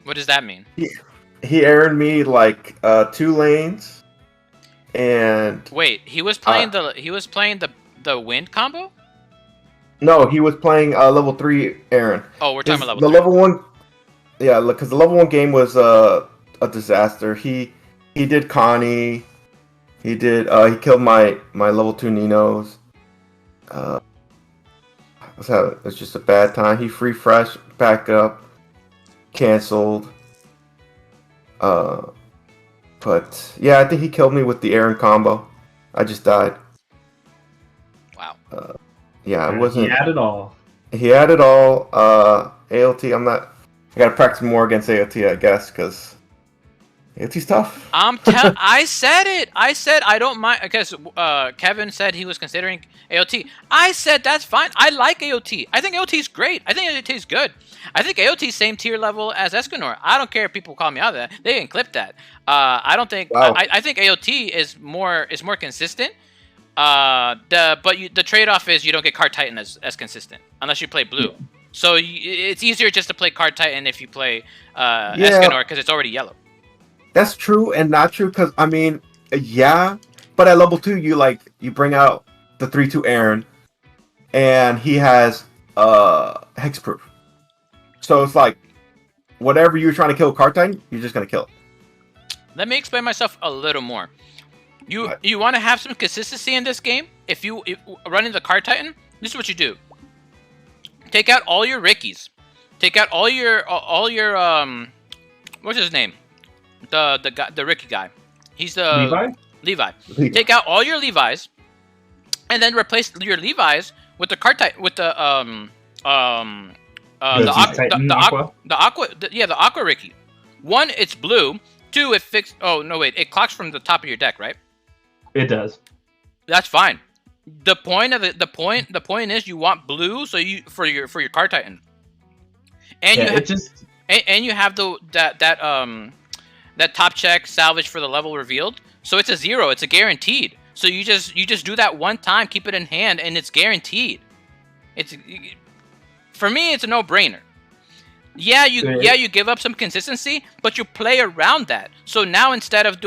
What does that mean? He aired me like 2 lanes. And wait, he was playing the wind combo? No, he was playing level 3 Aaron. Oh, we're talking about the level 3. level 1. Yeah, because the level 1 game was a disaster. He did Connie. He killed my level 2 Ninos. It's just a bad time. He free fresh back up, canceled. But yeah, I think he killed me with the Aaron combo. I just died. Wow. Yeah, it wasn't. He had it all. He had it all. AOT, I gotta practice more against AOT, I guess, because AOT's tough. I said it. I said I don't mind, because Kevin said he was considering AOT. I said that's fine. I like AOT. I think AOT is great. I think AOT is good. I think AOT is same tier level as Escanor. I don't care if people call me out of that. They didn't clip that. I don't think. Wow. I think AOT is more consistent. The trade-off is you don't get Card Titan as consistent unless you play blue. So it's easier just to play Card Titan if you play Escanor because it's already yellow. That's true and not true, because I mean, yeah, but at level 2 you bring out the 3/2 Aaron, and he has hexproof. So it's like whatever you're trying to kill Card Titan, you're just gonna kill it. Let me explain myself a little more. You want to have some consistency in this game? If running the Card Titan, this is what you do. Take out all your Rickies. Take out all your what's his name? The Ricky guy. He's the Levi. Take out all your Levi's, and then replace your Levi's with the Card Titan with the Aqua Ricky. 1, it's blue. 2, it fixed. Oh no, wait! It clocks from the top of your deck, right? It does. That's fine. The point is you want blue, so for your Card Titan, and you have that top check salvage for the level revealed. So it's a 0. It's a guaranteed. So you just do that one time, keep it in hand, and it's guaranteed. For me, it's a no-brainer. Yeah, you give up some consistency, but you play around that. So now instead of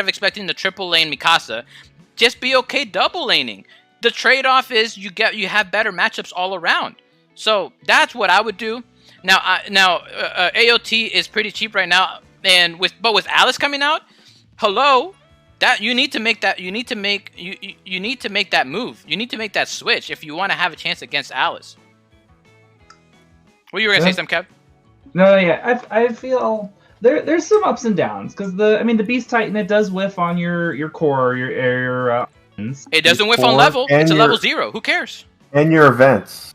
expecting the triple lane Mikasa, just be okay double laning. The trade-off is you have better matchups all around. So that's what I would do. Now AOT is pretty cheap right now, and with Alice coming out, hello, that you need to make that move. You need to make that switch if you want to have a chance against Alice. Well, you were gonna say something, Kev? No, yeah, I feel there's some ups and downs because the Beast Titan, it does whiff on your core, your it doesn't whiff on level. It's a level 0. Who cares? And your events.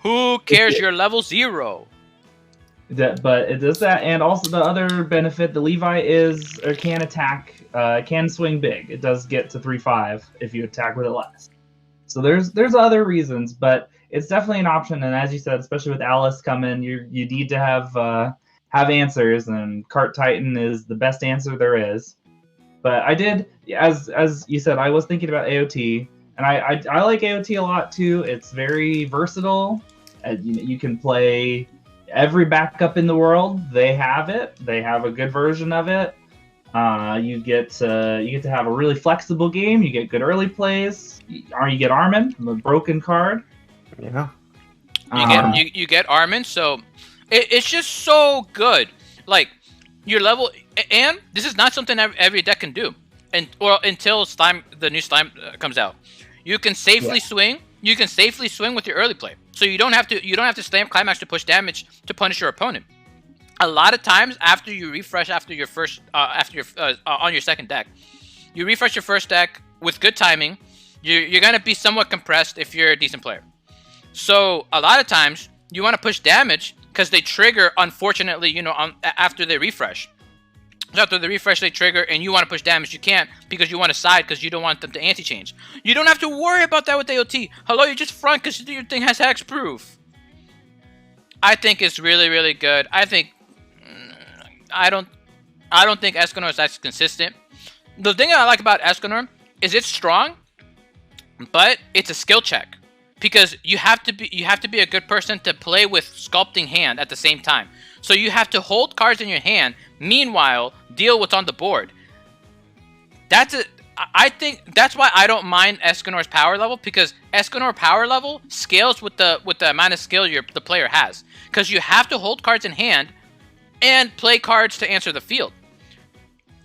Who cares? You're level 0. But it does that, and also the other benefit, the Levi can attack, can swing big. It does get to 3/5 if you attack with it less. So there's other reasons, but it's definitely an option. And as you said, especially with Alice coming, you need to have answers, and Cart Titan is the best answer there is. But I did, as you said, I was thinking about AOT, and I like AOT a lot too. It's very versatile. You can play every backup in the world. They have it. They have a good version of it. You get to have a really flexible game. You get good early plays. You get Armin, the broken card. Yeah. You get Armin, so it's just so good. Like your level, and this is not something every deck can do, until the new slime comes out. You can safely swing. You can safely swing with your early play, so you don't have to slam climax to push damage to punish your opponent. A lot of times after you refresh on your second deck, you refresh your first deck with good timing. You're gonna be somewhat compressed if you're a decent player. So a lot of times you want to push damage because they trigger, unfortunately, after they refresh. So after the refresh they trigger and you want to push damage, you can't because you want to side because you don't want them to anti-change. You don't have to worry about that with AOT. Hello, you just front because your thing has hexproof. I think it's really, really good. I don't think Escanor is actually consistent. The thing I like about Escanor is it's strong, but it's a skill check. Because you have to be a good person to play with sculpting hand at the same time. So you have to hold cards in your hand, meanwhile deal what's on the board. I think that's why I don't mind Escanor's power level, because Escanor power level scales with the amount of skill the player has. Because you have to hold cards in hand and play cards to answer the field.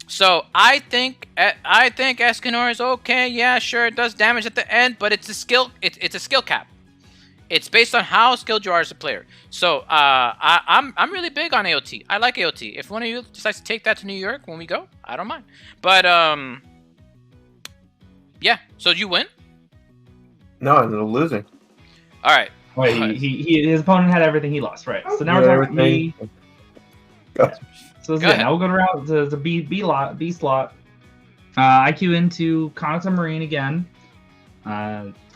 So I think Escanor is okay. Yeah, sure, it does damage at the end, but it's a skill. It's a skill cap. It's based on how skilled you are as a player. So I'm really big on AOT. I like AOT. If one of you decides to take that to New York when we go, I don't mind. But yeah. So did you win? No, I ended up losing. All right. Wait, his opponent had everything. He lost, right? So now we're talking me. So now we'll go around to the B slot. I queue into Kanata Marine again.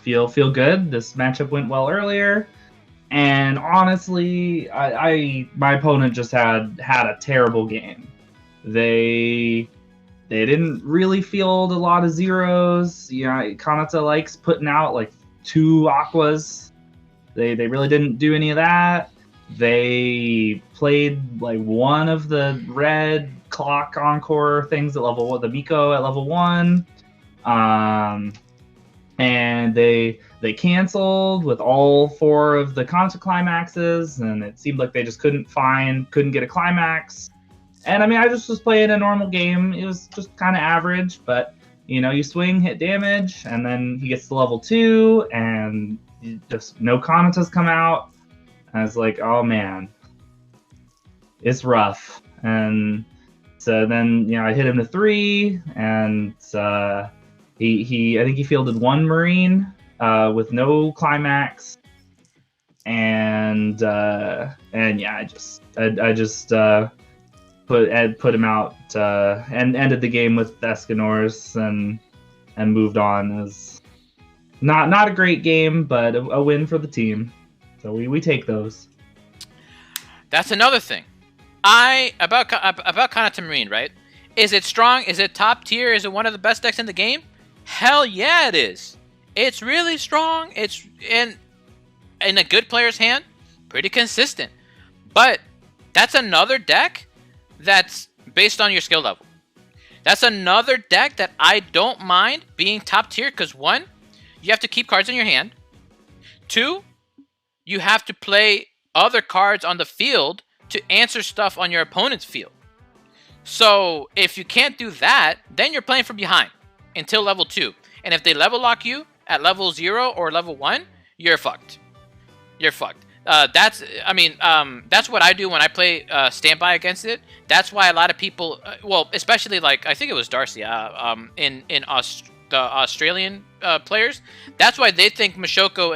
Feel good. This matchup went well earlier, and honestly, my opponent just had a terrible game. They didn't really field a lot of zeros. Kanata likes putting out like 2 aquas. They really didn't do any of that. They played like one of the red clock encore things at level 1, the Miko at level 1. And they canceled with all 4 of the Kanata climaxes, and it seemed like they just couldn't get a climax. And I mean, I just was playing a normal game. It was just kind of average, but you swing, hit damage, and then he gets to level 2, and just no Kanatas come out. I was like, oh man, it's rough. And so then, I hit him to 3, and I think he fielded 1 Marine with no climax, and yeah, I just put him out and ended the game with Escanors and moved on. As not a great game, but a win for the team. So we take those. That's another thing. About Kanata Marine, right? Is it strong? Is it top tier? Is it one of the best decks in the game? Hell yeah, it is. It's really strong. It's in a good player's hand, pretty consistent. But that's another deck that's based on your skill level. That's another deck that I don't mind being top tier because 1, you have to keep cards in your hand. 2, you have to play other cards on the field to answer stuff on your opponent's field. So if you can't do that, then you're playing from behind until level 2. And if they level lock you at level 0 or level 1, you're fucked. You're fucked. That's what I do when I play standby against it. That's why a lot of people, especially like I think it was Darcy, the Australian players. That's why they think Mashoko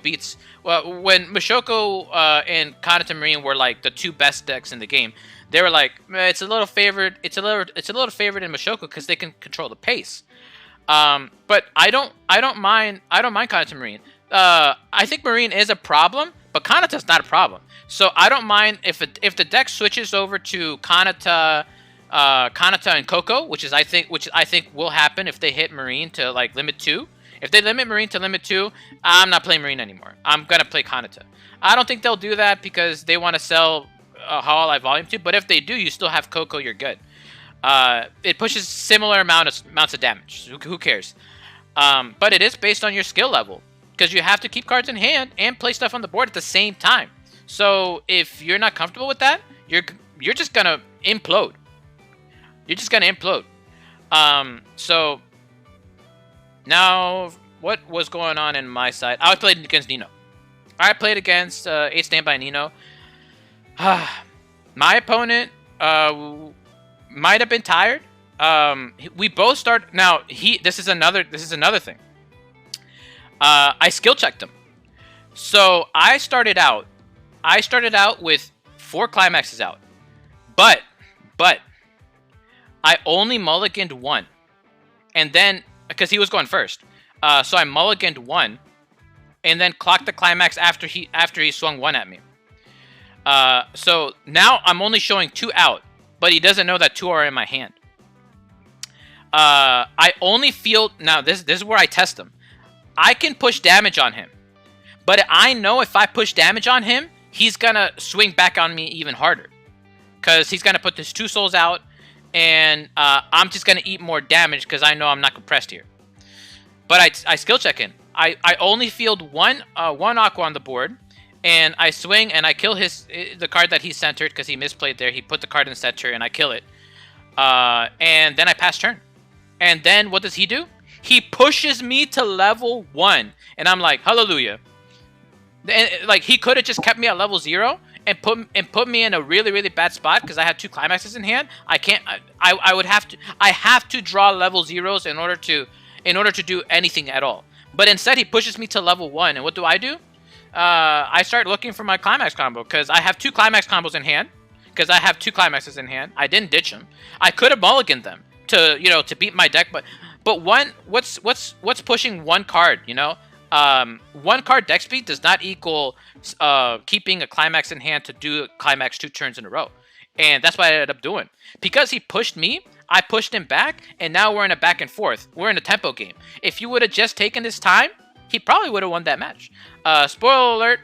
beats. When Mashoko and Kanata Marine were like the 2 best decks in the game, they were like, it's a little favored. It's a little favored in Mashoko because they can control the pace. But I don't mind Kanata Marine. I think Marine is a problem, but Kanata's not a problem. So I don't mind if the deck switches over to Kanata Kanata and Coco, which I think will happen if they hit Marine to like limit 2. If they limit Marine to limit 2, I'm not playing Marine anymore. I'm gonna play Kanata. I don't think they'll do that because they want to sell Hololive Volume 2. But if they do, you still have Coco. You're good. It pushes similar amounts of damage. Who cares? But it is based on your skill level because you have to keep cards in hand and play stuff on the board at the same time. So if you're not comfortable with that, you're just gonna implode. You're just gonna implode. So now what was going on in my side? I played against Nino. I played against 8 Standby Nino. My opponent might have been tired. We both start now. This is another thing. I skill checked him. So I started out with 4 climaxes out, but I only mulliganed 1, and then because he was going first, so I mulliganed 1, and then clocked the climax after he swung 1 at me. So now I'm only showing 2 out, but he doesn't know that 2 are in my hand. I only feel now. This is where I test him. I can push damage on him, but I know if I push damage on him, he's gonna swing back on me even harder, because he's gonna put his 2 souls out, and I'm just gonna eat more damage because I know I'm not compressed here. But I skill check in. I only field one aqua on the board, and I swing and I kill the card that he centered because he misplayed there. He put the card in the center and I kill it. And then I pass turn. And then what does he do? He pushes me to level 1, and I'm like, hallelujah. And like he could have just kept me at level 0 and put me in a really, really bad spot because I had 2 climaxes in hand. I can't. I have to draw level 0s in order to do anything at all. But instead, he pushes me to level 1, and what do? I start looking for my climax combo because I have 2 climax combos in hand. Because I have 2 climaxes in hand. I didn't ditch them. I could have mulliganed them to beat my deck, but what's pushing 1 card? 1 card deck speed does not equal keeping a climax in hand to do a climax 2 turns in a row, and that's what I ended up doing. Because he pushed me, I pushed him back, and now we're in a back and forth. We're in a tempo game. If you would have just taken his time, he probably would have won that match. Spoiler alert,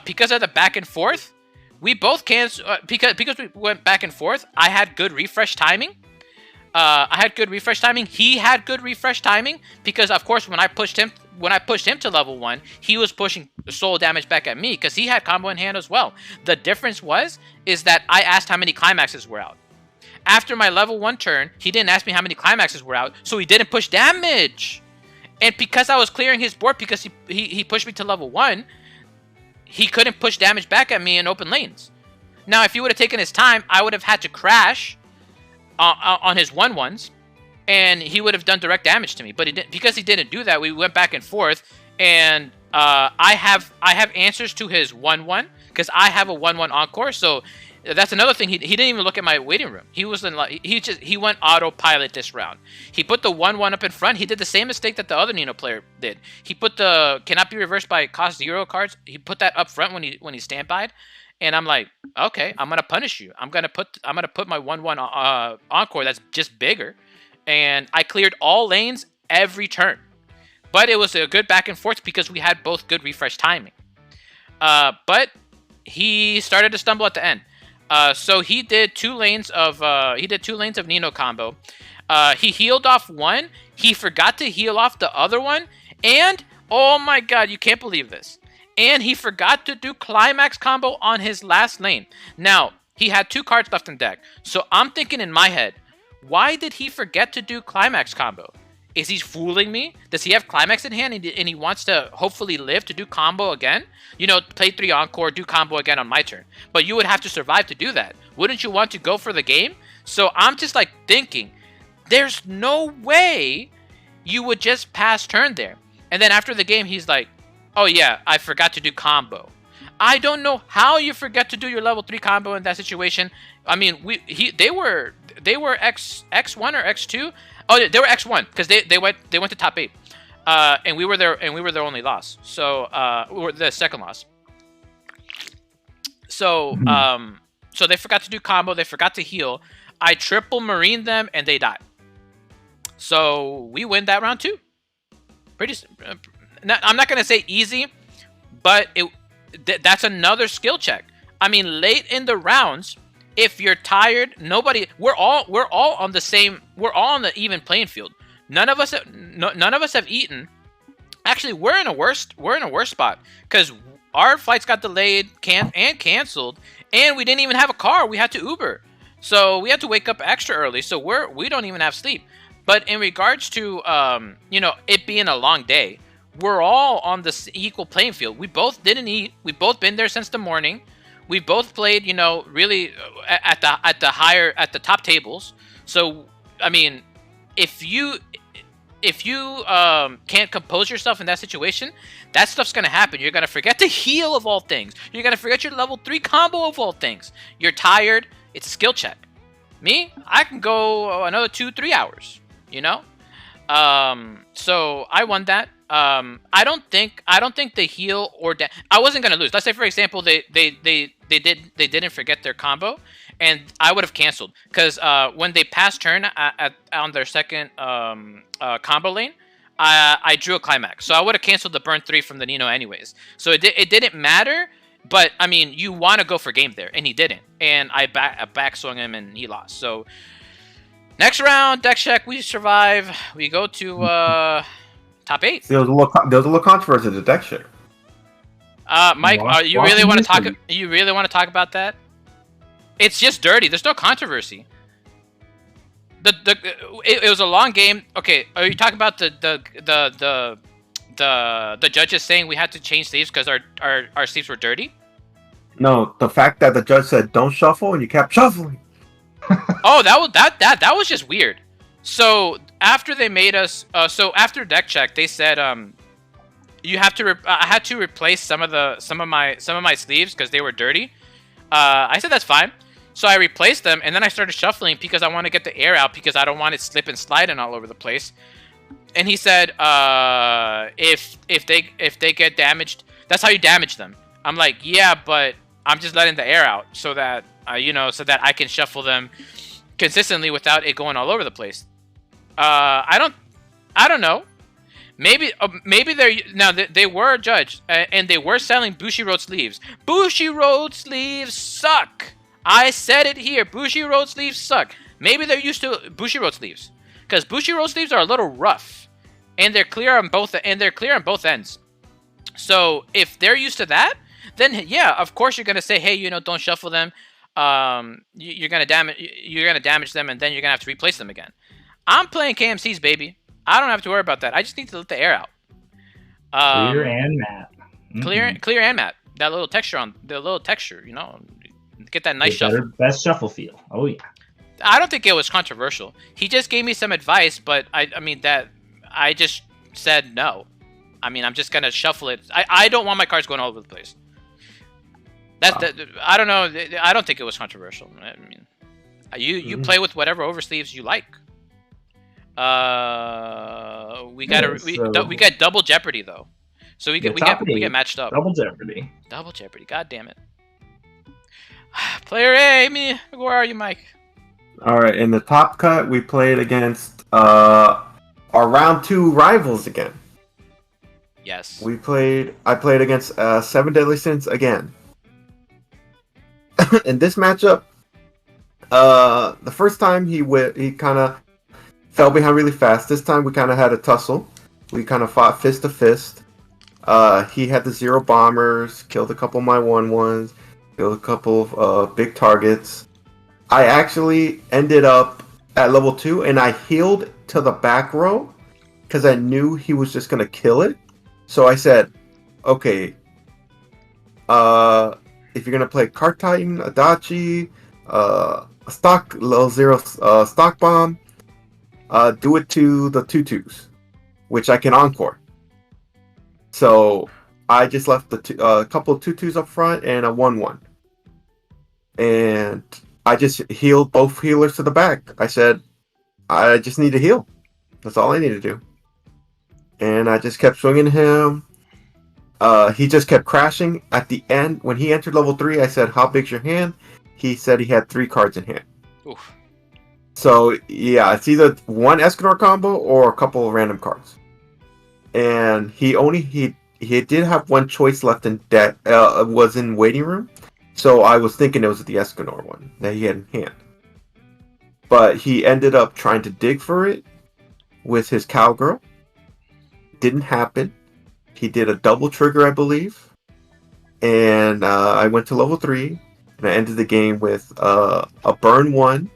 because of the back and forth, we both canceled, because we went back and forth. I had good refresh timing. He had good refresh timing because, of course, when I pushed him to level 1, he was pushing soul damage back at me because he had combo in hand as well. The difference is that I asked how many climaxes were out. After my level 1 turn, he didn't ask me how many climaxes were out, so he didn't push damage. And because I was clearing his board because he pushed me to level 1, he couldn't push damage back at me in open lanes. Now, if he would have taken his time, I would have had to crash on his 1/1s, and he would have done direct damage to me. But because he didn't do that, we went back and forth, and I have answers to his 1/1 because I have a 1/1 encore. So that's another thing. He didn't even look at my waiting room. He went autopilot this round. He put the 1/1 up in front. He did the same mistake that the other Nino player did. He put the cannot be reversed by cost 0 cards. He put that up front when he standbyed. And I'm like, okay, I'm gonna punish you. I'm gonna put my 1/1 encore that's just bigger, and I cleared all lanes every turn. But it was a good back and forth because we had both good refresh timing. But he started to stumble at the end. So he did 2 lanes of Nino combo. He healed off 1. He forgot to heal off the other one, and oh my god, you can't believe this. And he forgot to do climax combo on his last lane. Now, he had 2 cards left in deck. So I'm thinking in my head, why did he forget to do climax combo? Is he fooling me? Does he have climax in hand and he wants to hopefully live to do combo again? Play 3 encore, do combo again on my turn. But you would have to survive to do that. Wouldn't you want to go for the game? So I'm just like thinking, there's no way you would just pass turn there. And then after the game, he's like, oh yeah, I forgot to do combo. I don't know how you forget to do your level 3 combo in that situation. I mean, they were X1 or X2. Oh, they were X1 because they went to top 8, and we were their only loss. So we were the second loss. So so they forgot to do combo. They forgot to heal. I triple marine them, and they die. So we win that round too. I'm not gonna say easy, but that's another skill check. I mean, late in the rounds, if you're tired, we're all on the same. We're all on the even playing field. None of us have eaten. Actually, we're in a worse spot because our flights got delayed and canceled, and we didn't even have a car. We had to Uber, so we had to wake up extra early. So we don't even have sleep. But in regards to it being a long day, we're all on the equal playing field. We both didn't eat. We've both been there since the morning. We both played, really at the top tables. So I mean, if you can't compose yourself in that situation, that stuff's gonna happen. You're gonna forget to heal of all things. You're gonna forget your level 3 combo of all things. You're tired. It's a skill check. Me, I can go another 2-3 hours. So I won that. I don't think the heal or I wasn't gonna lose. Let's say, for example, they didn't forget their combo, and I would have canceled because when they passed turn on their second combo lane, I drew a climax, so I would have canceled the burn 3 from the Nino anyways. So it didn't matter. But I mean, you want to go for game there, and he didn't, and I back swung him, and he lost. So next round, deck check, we survive. We go to top 8. There was a little controversy in the deck check. Mike, you really want to talk? You really want to talk about that? It's just dirty. There's no controversy. It was a long game. Okay, are you talking about the judges saying we had to change sleeves because our sleeves were dirty? No, the fact that the judge said don't shuffle and you kept shuffling. Oh, that was just weird. So after they made us, after deck check, they said you have to. I had to replace some of my sleeves because they were dirty. I said that's fine. So I replaced them, and then I started shuffling because I want to get the air out because I don't want it slip and sliding all over the place. And he said, if they get damaged, that's how you damage them. I'm like, yeah, but I'm just letting the air out so that so that I can shuffle them consistently without it going all over the place. I don't know. Maybe they were a judge and they were selling Bushiroad sleeves. Bushiroad sleeves suck. I said it here. Bushiroad sleeves suck. Maybe they're used to Bushiroad sleeves because Bushiroad sleeves are a little rough and they're clear on both ends. So if they're used to that, then yeah, of course you're gonna say, hey, don't shuffle them. You're gonna damage them, and then you're gonna have to replace them again. I'm playing KMCs, baby. I don't have to worry about that. I just need to let the air out. Clear and matte. Mm-hmm. Clear and matte. That little texture, get that nice shuffle. Best shuffle feel. Oh yeah. I don't think it was controversial. He just gave me some advice, but I mean that I just said no. I mean, I'm just gonna shuffle it. I don't want my cards going all over the place. I don't know. I don't think it was controversial. I mean, you play with whatever oversleeves you like. We got double jeopardy though, so we get matched up. Double jeopardy. Double jeopardy. God damn it. Player A, where are you, Mike? All right, in the top cut, we played against our round 2 rivals again. Yes. I played against 7 Deadly Sins again. In this matchup, the first time he kind of fell behind really fast. This time we kind of had a tussle. We kind of fought fist to fist. He had the 0 bombers, killed a couple of my 1-1s, killed a couple of big targets. I actually ended up at level 2, and I healed to the back row because I knew he was just going to kill it. So I said, okay, if you're going to play Cart Titan, Adachi, a stock level 0 stock bomb, do it to the 2/2s, which I can encore. So I just left a couple of 2/2s up front and a 1/1. And I just healed both healers to the back. I said, I just need to heal. That's all I need to do. And I just kept swinging him. He just kept crashing. At the end, when he entered level 3, I said, how big's your hand? He said he had 3 cards in hand. Oof. So yeah, it's either one Escanor combo or a couple of random cards. And he did have one choice left in deck. Was in waiting room. So I was thinking it was the Escanor one that he had in hand. But he ended up trying to dig for it with his Cowgirl. Didn't happen. He did a double trigger, I believe. And I went to level 3. And I ended the game with a burn 1.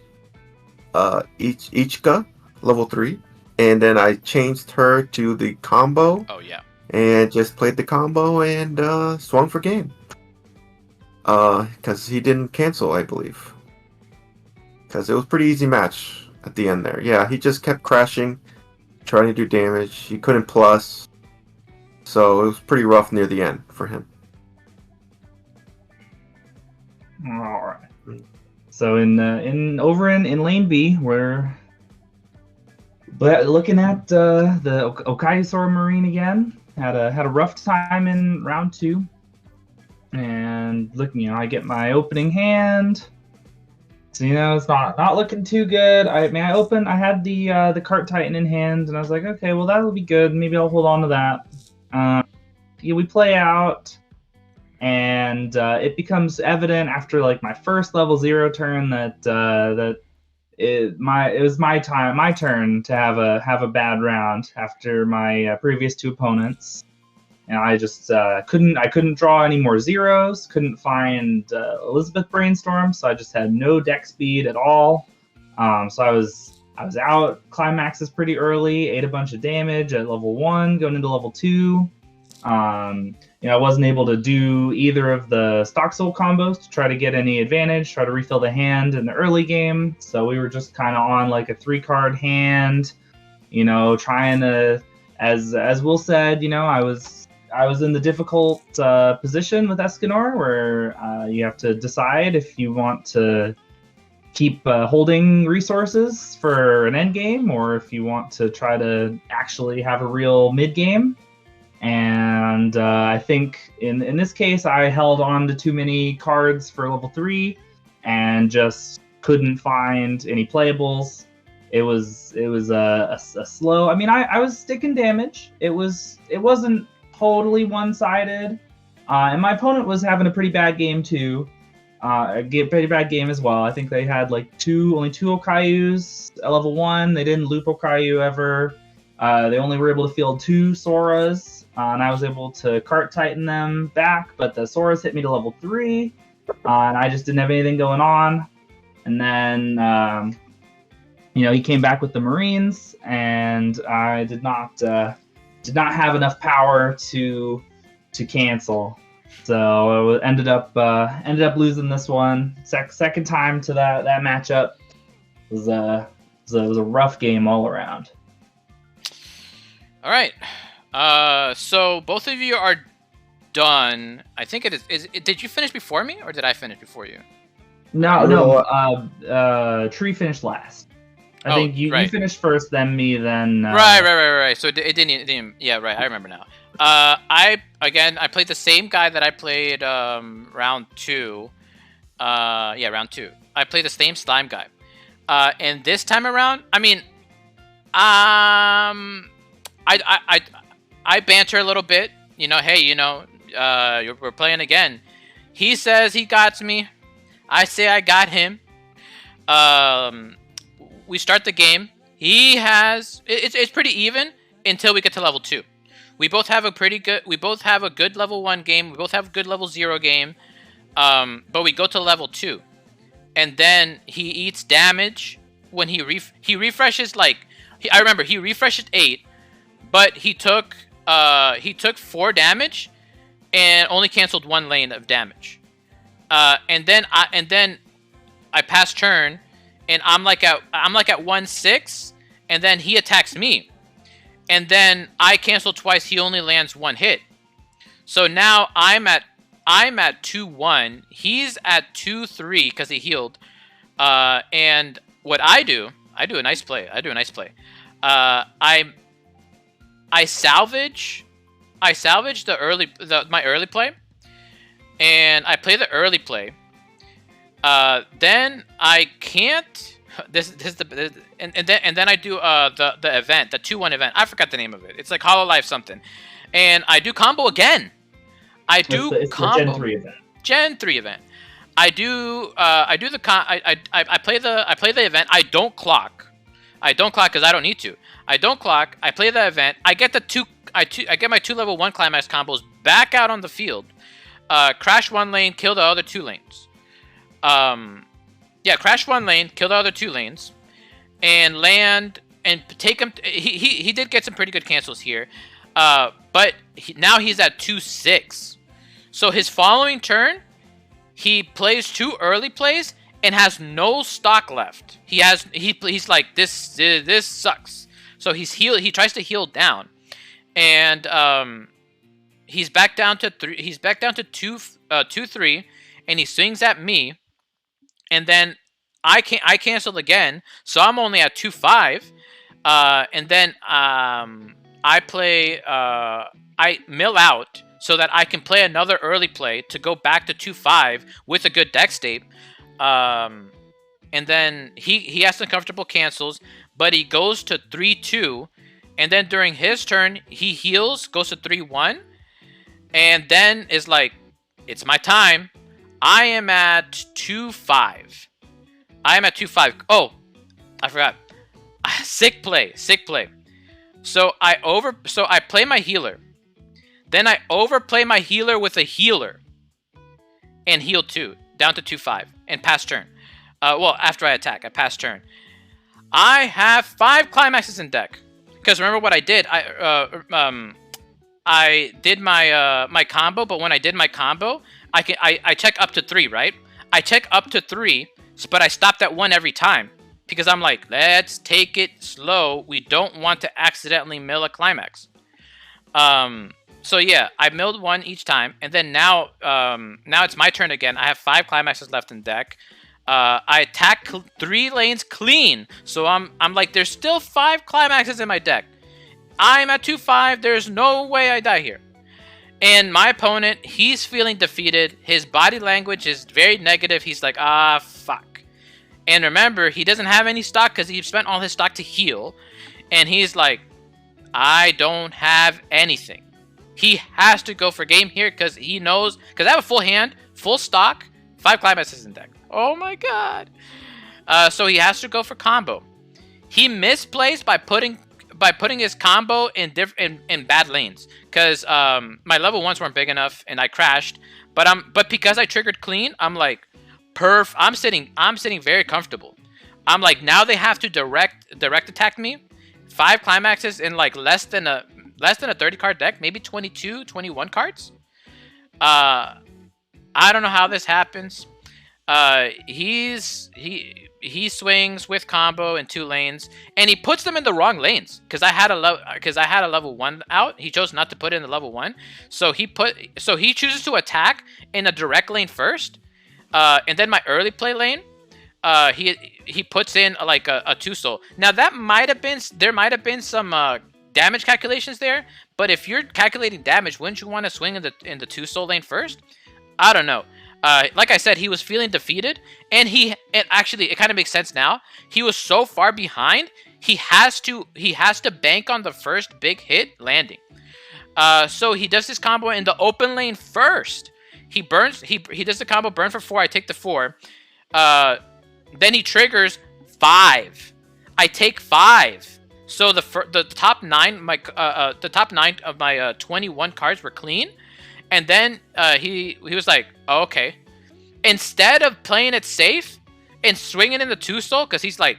Ichika, level 3. And then I changed her to the combo. Oh, yeah. And just played the combo and swung for game. Because he didn't cancel, I believe. Because it was a pretty easy match at the end there. Yeah, he just kept crashing, trying to do damage. He couldn't plus. So it was pretty rough near the end for him. All right. So in lane B, we're looking at the Okaisaur Marine again. Had a rough time in round 2, and looking, I get my opening hand. So it's not looking too good. I had the Cart Titan in hand, and I was like, okay, well that'll be good. Maybe I'll hold on to that. We play out, and it becomes evident after like my first level 0 turn that it was my turn to have a bad round after my previous 2 opponents, and I just couldn't draw any more zeros, couldn't find Elizabeth Brainstorm, so I just had no deck speed at all. So I was out climaxes pretty early, ate a bunch of damage at level 1, going into level 2. I wasn't able to do either of the Stock Soul combos to try to get any advantage, try to refill the hand in the early game. So we were just kind of on like a 3-card hand, trying to, as Will said, I was in the difficult position with Escanor where you have to decide if you want to keep holding resources for an end game or if you want to try to actually have a real mid game. And I think in this case, I held on to too many cards for level 3 and just couldn't find any playables. It was a slow. I mean, I was sticking damage. It wasn't totally one-sided, and my opponent was having a pretty bad game too. A pretty bad game as well. I think they had like only two Okayus at level 1. They didn't loop Okayu ever. They only were able to field 2 Soras. And I was able to Cart Titan them back, but the Soras hit me to level 3, and I just didn't have anything going on. And then, he came back with the Marines, and I did not have enough power to cancel. So I ended up losing this one. Second time to that matchup. It was a rough game all around. All right. So both of you are done. I think it is. Did you finish before me, or did I finish before you? No. Tree finished last. I think you finished first, then me, then. Right. So it didn't. Yeah, right. I remember now. I played the same guy that I played round 2. Round 2. I played the same slime guy. And this time around, I mean, I banter a little bit, hey, we're playing again. He says he got me. I say I got him. We start the game. It's pretty even until we get to level 2. We both have a good level 1 game. We both have a good level 0 game. But we go to level 2. And then he eats damage when he refreshes, I remember he refreshed 8, but he took 4 damage and only canceled 1 lane of damage. And then I pass turn, and I'm like at 1-6, and then he attacks me, and then I cancel twice. He only lands 1 hit. So now I'm at 2-1. He's at 2-3 because he healed. And what I do a nice play. I salvage my early play, and I play the early play. Then I can't and then I do the event, the 2-1 event. I forgot the name of it. It's like Hololive something, and I do combo again. It's the Gen 3 event. Gen 3 event. I do I play the event. I don't clock because I don't need to. I don't clock. I play the event. I get I get my 2 level 1 climax combos back out on the field. Crash 1 lane, kill the other 2 lanes. Yeah, crash 1 lane, kill the other 2 lanes, and land and take him. He did get some pretty good cancels here, but now he's at 2-6. So his following turn, he plays 2 early plays and has no stock left. He's like this sucks. So he tries to heal down, and he's back down to 3. He's back down to 2-3, and he swings at me. And then I canceled again, so I'm only at 2-5. And then I play I mill out so that I can play another early play to go back to 2-5 with a good deck state. And then he has some comfortable cancels, but he goes to 3-2, and then during his turn he heals, goes to 3-1, and then is like, it's my time. I am at 2-5. Oh, I forgot. Sick play. So I play my healer. Then I overplay my healer with a healer. And heal 2. Down to 2-5. And pass turn. Well, after I attack, I pass turn. I have 5 climaxes in deck. Because remember what I did? I did my combo, but when I did my combo, I check up to 3, right? I check up to 3, but I stopped at 1 every time because I'm like, let's take it slow. We don't want to accidentally mill a climax. So yeah, I milled 1 each time, and then now it's my turn again. I have 5 climaxes left in deck. I attack 3 lanes clean, so I'm like, there's still 5 climaxes in my deck. I'm at 2-5. There's no way I die here. And my opponent, he's feeling defeated. His body language is very negative. He's like, fuck. And remember, he doesn't have any stock because he spent all his stock to heal. And he's like, I don't have anything. He has to go for game here because he knows, because I have a full hand, full stock, 5 climaxes in deck. Oh my god. So he has to go for combo. He misplays by putting his combo in bad lanes, because my level 1s weren't big enough and I crashed. But because I triggered clean, I'm like, I'm sitting very comfortable. I'm like, now they have to direct attack me. 5 climaxes in like less than a 30 card deck, maybe 22, 21 cards. I don't know how this happens. He swings with combo in 2 lanes, and he puts them in the wrong lanes because I had a level 1 out. He chose not to put it in the level 1, so he chooses to attack in a direct lane first, and then my early play lane, he puts in like a 2 soul. Now there might have been some damage calculations there, but if you're calculating damage, wouldn't you want to swing in the 2 soul lane first? I don't know. Like I said, he was feeling defeated, and actually it kind of makes sense now. He was so far behind, he has to bank on the first big hit landing. So he does this combo in the open lane first. He does the combo burn for 4. I take the 4. Then he triggers 5. I take 5. So the top 9 of my 21 cards were clean. And then he was like, oh, okay. Instead of playing it safe and swinging in the 2 soul, because he's like,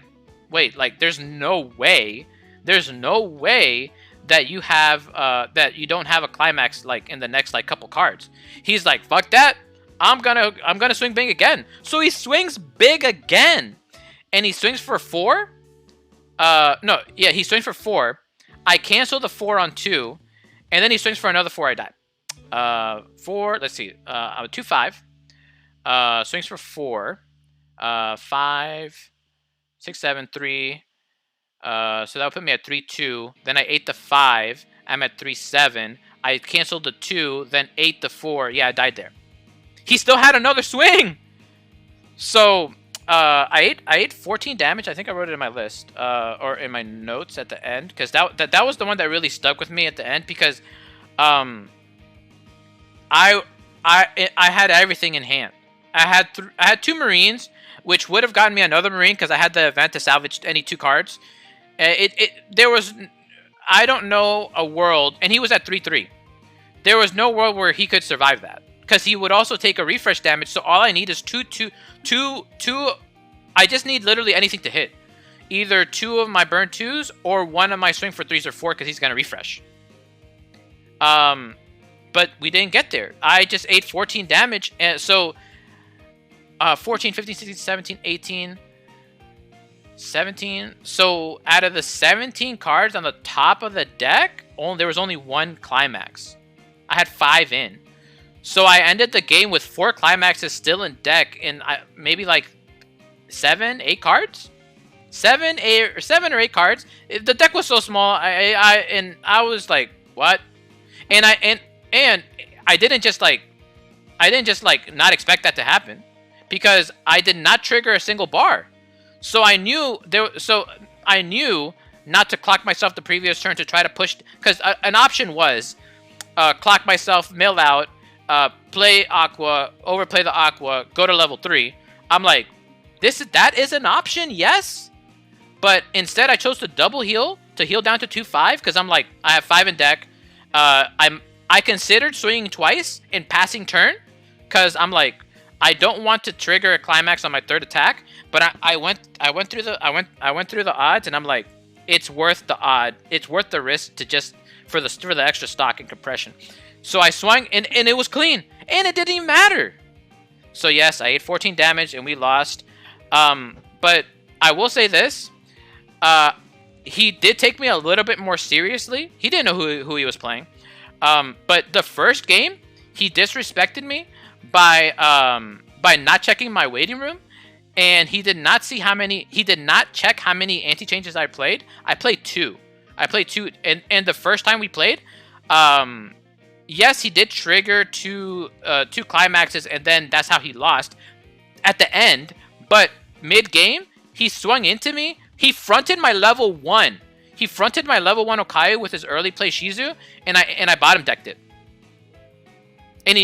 wait, like there's no way that you have that you don't have a climax like in the next like couple cards. He's like, fuck that. I'm gonna swing big again. So he swings big again, and he swings for 4. He swings for 4. I cancel the 4 on 2, and then he swings for another 4. I die. 4, let's see, I'm 2-5, swings for 4, 5, 6, 7, 3, so that would put me at 3-2, then I ate the 5, I'm at 3-7, I canceled the 2, then ate the 4, yeah, I died there. He still had another swing! So, I ate 14 damage. I think I wrote it in my list, or in my notes at the end, because that was the one that really stuck with me at the end, because um I I had everything in hand. I had two Marines, which would have gotten me another Marine because I had the event to salvage any two cards. There was, I don't know a world, and he was at 3/3. There was no world where he could survive that, because he would also take a refresh damage. So all I need is two. I just need literally anything to hit, either two of my burn twos or one of my swing for threes or four, because he's gonna refresh. But we didn't get there. I just ate 14 damage, and so 14, 15, 16, 17, 18, 17. So out of the 17 cards on the top of the deck, there was only one climax. I had 5 in. So I ended the game with 4 climaxes still in deck, and maybe like 7, 8 cards? 7 or 8 cards. The deck was so small, I was like, what? And I didn't just like not expect that to happen, because I did not trigger a single bar. So I knew not to clock myself the previous turn to try to push, because an option was clock myself, mill out, play Aqua, overplay the Aqua, go to level 3. I'm like, that is an option, yes. But instead I chose to double heal, to heal down to 2/5, because I'm like, I have 5 in deck. I considered swinging twice in passing turn, because I'm like, I don't want to trigger a climax on my third attack. But I went through the odds, and I'm like, it's worth the odd. It's worth the risk to just for the extra stock and compression. So I swung, and it was clean, and it didn't even matter. So yes, I ate 14 damage, and we lost. But I will say this. He did take me a little bit more seriously. He didn't know who he was playing. But the first game, he disrespected me by not checking my waiting room, and he did not check how many anti-changes I played. I played 2. And the first time we played, yes, he did trigger two climaxes, and then that's how he lost at the end. But mid-game, he swung into me. He fronted my level 1. He fronted my level 1 Okayu with his early play Shizu, and I bottom decked it. And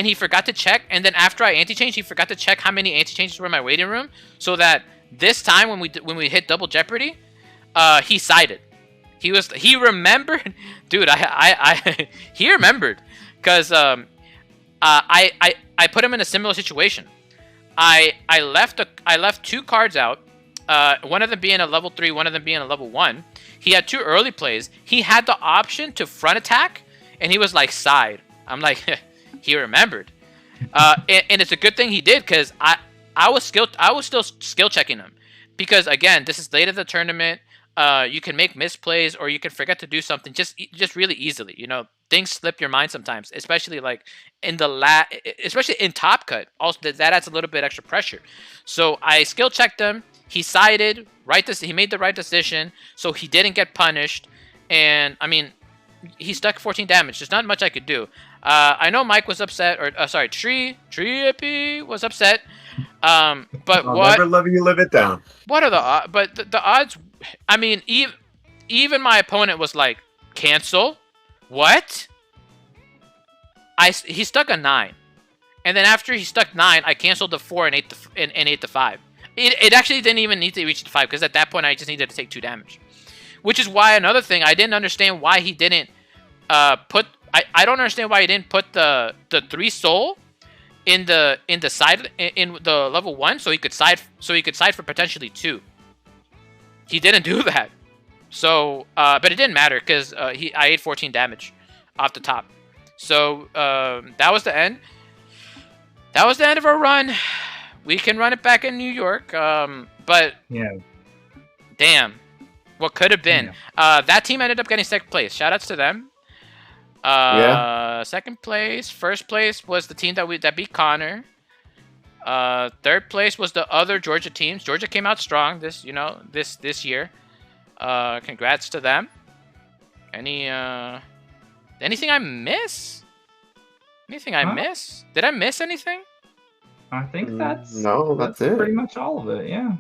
he forgot to check, and then after I anti-changed, he forgot to check how many anti-changes were in my waiting room, so that this time when we hit double jeopardy, he sided. He remembered, dude. He remembered, because I put him in a similar situation. I left 2 cards out. One of them being a level 3, one of them being a level 1. He had 2 early plays. He had the option to front attack, and he was like, side. I'm like, he remembered. And it's a good thing he did, because I was still skill checking him, because again, this is late in the tournament. You can make misplays, or you can forget to do something just really easily. You know, things slip your mind sometimes, especially like especially in top cut. Also, that adds a little bit extra pressure. So I skill checked him. He sided right. He made the right decision, so he didn't get punished. And I mean, he stuck 14 damage. There's not much I could do. I know Mike was upset, or sorry, Tree was upset. But I'll never love you, live it down. What are the odds? I mean, even my opponent was like, cancel. What? He stuck a 9, and then after he stuck 9, I canceled the 4 and ate the 5. It actually didn't even need to reach the 5, because at that point I just needed to take 2 damage. Which is why another thing, I didn't understand why he didn't put. I don't understand why he didn't put the 3 soul in the side in the level 1, so he could side for potentially 2. He didn't do that. So but it didn't matter, because I ate 14 damage off the top. So that was the end. That was the end of our run. We can run it back in New York. But Yeah. damn, what could have been. Yeah. That team ended up getting 2nd place. Shout outs to them. Yeah. 2nd place, 1st place was the team that beat Connor. 3rd place was the other Georgia teams. Georgia came out strong this year. Congrats to them. Anything I miss? Anything I miss? Did I miss anything? I think that's it. pretty much all of it. Yeah.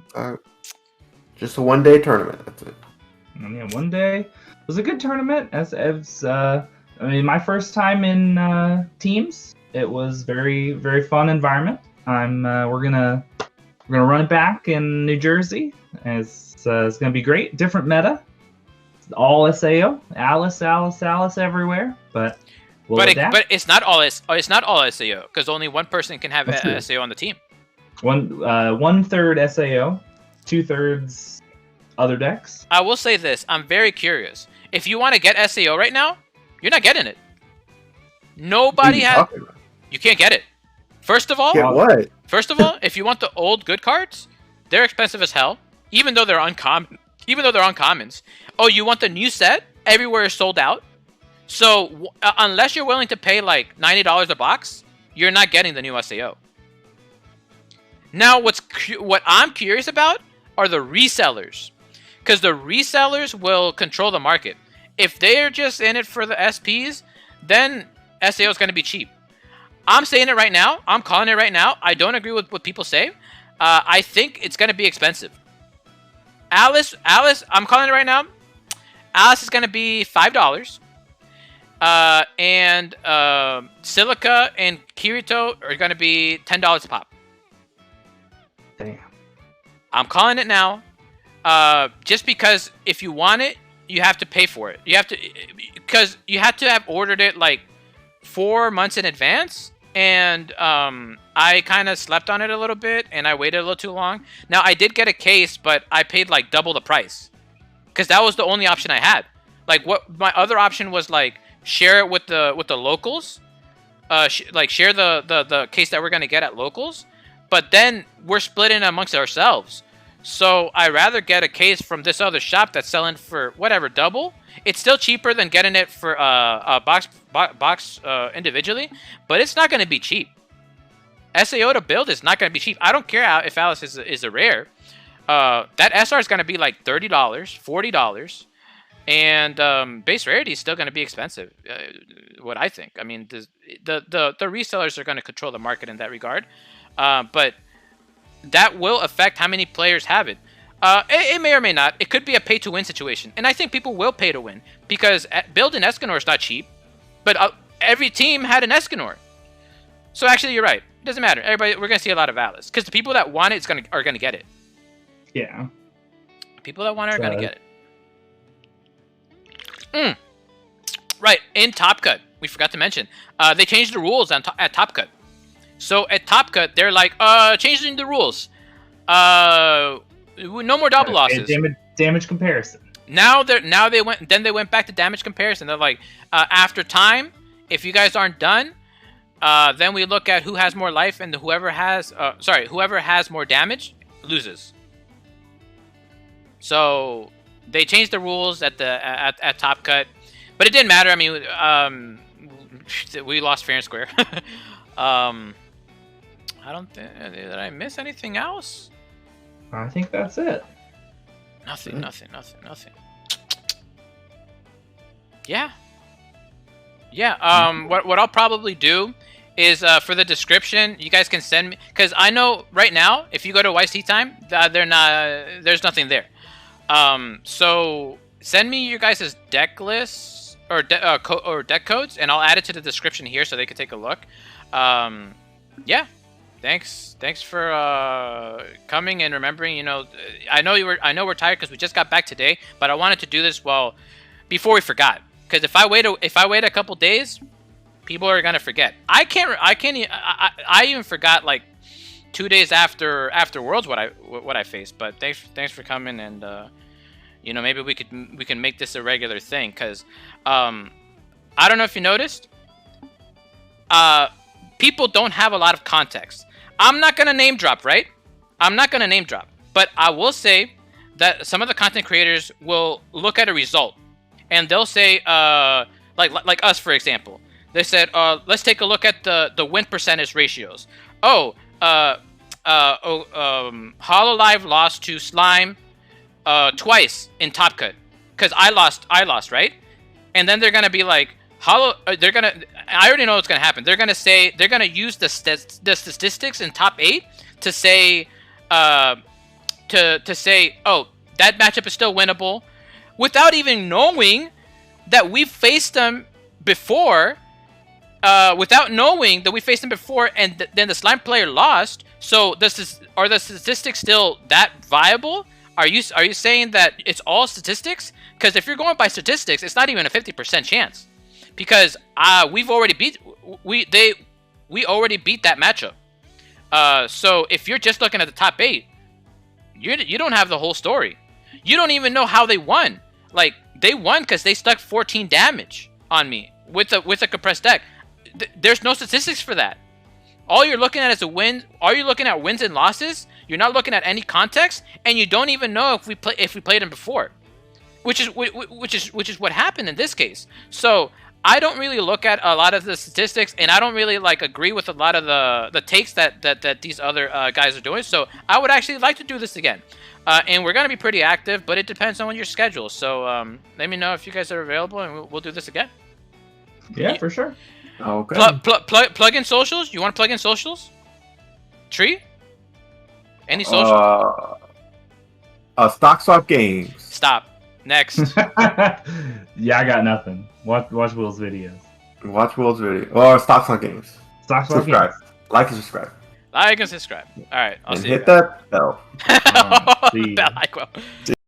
Just a 1-day tournament. That's it. And yeah, one day it was a good tournament. I mean, my first time in teams. It was very, very fun environment. We're gonna run it back in New Jersey. It's gonna be great. Different meta. All SAO. Alice everywhere. But but it's not all SAO because only one person can have SAO on the team. 1/3 SAO, 2/3 other decks. I will say this: I'm very curious. If you want to get SAO right now, you're not getting it. Nobody has. You can't get it. First of all, get what? First of all, if you want the old good cards, they're expensive as hell. Even though they're uncommons. Oh, you want the new set? Everywhere is sold out. So unless you're willing to pay like $90 a box, you're not getting the new SAO. Now, what I'm curious about are the resellers, because the resellers will control the market. If they're just in it for the SPs, then SAO is going to be cheap. I'm saying it right now. I'm calling it right now. I don't agree with what people say. I think it's going to be expensive. Alice, I'm calling it right now. Alice is going to be $5. And Silica and Kirito are going to be $10 a pop. Damn. I'm calling it now. Just because if you want it, you have to pay for it. Because you have to have ordered it like 4 months in advance. And I kind of slept on it a little bit, and I waited a little too long. Now, I did get a case, but I paid like double the price. Because that was the only option I had. Like, what my other option was, like, share it with the locals. Share the case that we're going to get at locals. But then we're splitting amongst ourselves. So I rather get a case from this other shop that's selling for whatever double. It's still cheaper than getting it for a box individually, but it's not going to be cheap. SAO to build is not going to be cheap. I don't care if Alice is a rare. That SR is going to be like $30, $40, and base rarity is still going to be expensive. What I think. I mean, the resellers are going to control the market in that regard, but that will affect how many players have it. It may or may not. It could be a pay-to-win situation. And I think people will pay to win. Because building Escanor is not cheap. But every team had an Escanor. So actually, you're right. It doesn't matter. Everybody, we're going to see a lot of Alice. Because the people that want it are going to get it. Yeah. People that want it are going to get it. Right. In Top Cut, we forgot to mention. They changed the rules at Top Cut. So at Top Cut, they're like, changing the rules. No more double losses. Damage comparison. Now they went back to damage comparison. They're like, after time, if you guys aren't done, then we look at who has more life, and whoever has more damage loses. So they changed the rules at Top Cut, but it didn't matter. I mean, we lost fair and square. I don't think, did I miss anything else? I think that's it. Nothing. Yeah. What I'll probably do is for the description, you guys can send me, because I know right now if you go to YC time, there's nothing there. So send me your guys' deck lists or deck codes, and I'll add it to the description here so they can take a look. Yeah. Thanks for coming and remembering. You know, I know we're tired because we just got back today, but I wanted to do this before we forgot. Because if I wait a couple days, people are gonna forget. I even forgot like 2 days after Worlds what I faced. But thanks for coming, and you know, maybe we can make this a regular thing. Because I don't know if you noticed, people don't have a lot of context. I'm not going to name drop, right? I'm not going to name drop. But I will say that some of the content creators will look at a result. And they'll say, like us, for example. They said, let's take a look at the win percentage ratios. Hololive lost to Slime twice in Top Cut. Because I lost, right? And then they're going to be like, they're gonna. I already know what's gonna happen. They're gonna use the statistics in top 8 to say, to say, oh, that matchup is still winnable, without even knowing that we've faced them before. Without knowing that we faced them before, and then the slime player lost. So are the statistics still that viable? Are you saying that it's all statistics? Because if you're going by statistics, it's not even a 50% chance. Because we already beat that matchup. So if you're just looking at the top 8, you don't have the whole story. You don't even know how they won. Like, they won because they stuck 14 damage on me with a compressed deck. There's no statistics for that. All you're looking at is a win. All you're looking at wins and losses. You're not looking at any context, and you don't even know if we played them before, which is what happened in this case. So I don't really look at a lot of the statistics, and I don't really agree with a lot of the takes that these other guys are doing. So I would actually like to do this again, and we're gonna be pretty active, but it depends on your schedule. So let me know if you guys are available, and we'll do this again. Yeah, for sure. Okay. Plug in socials. You want to plug in socials? Tree? Any socials? Stock Swap Games. Stop. Next. Yeah, I got nothing. Watch Will's videos. Watch Will's video. Or Stock Swap Games. Stock Swap Subscribe. Games. Like and subscribe. Like and subscribe. All right. I'll And see you hit guys. that bell. See ya. Bell icon.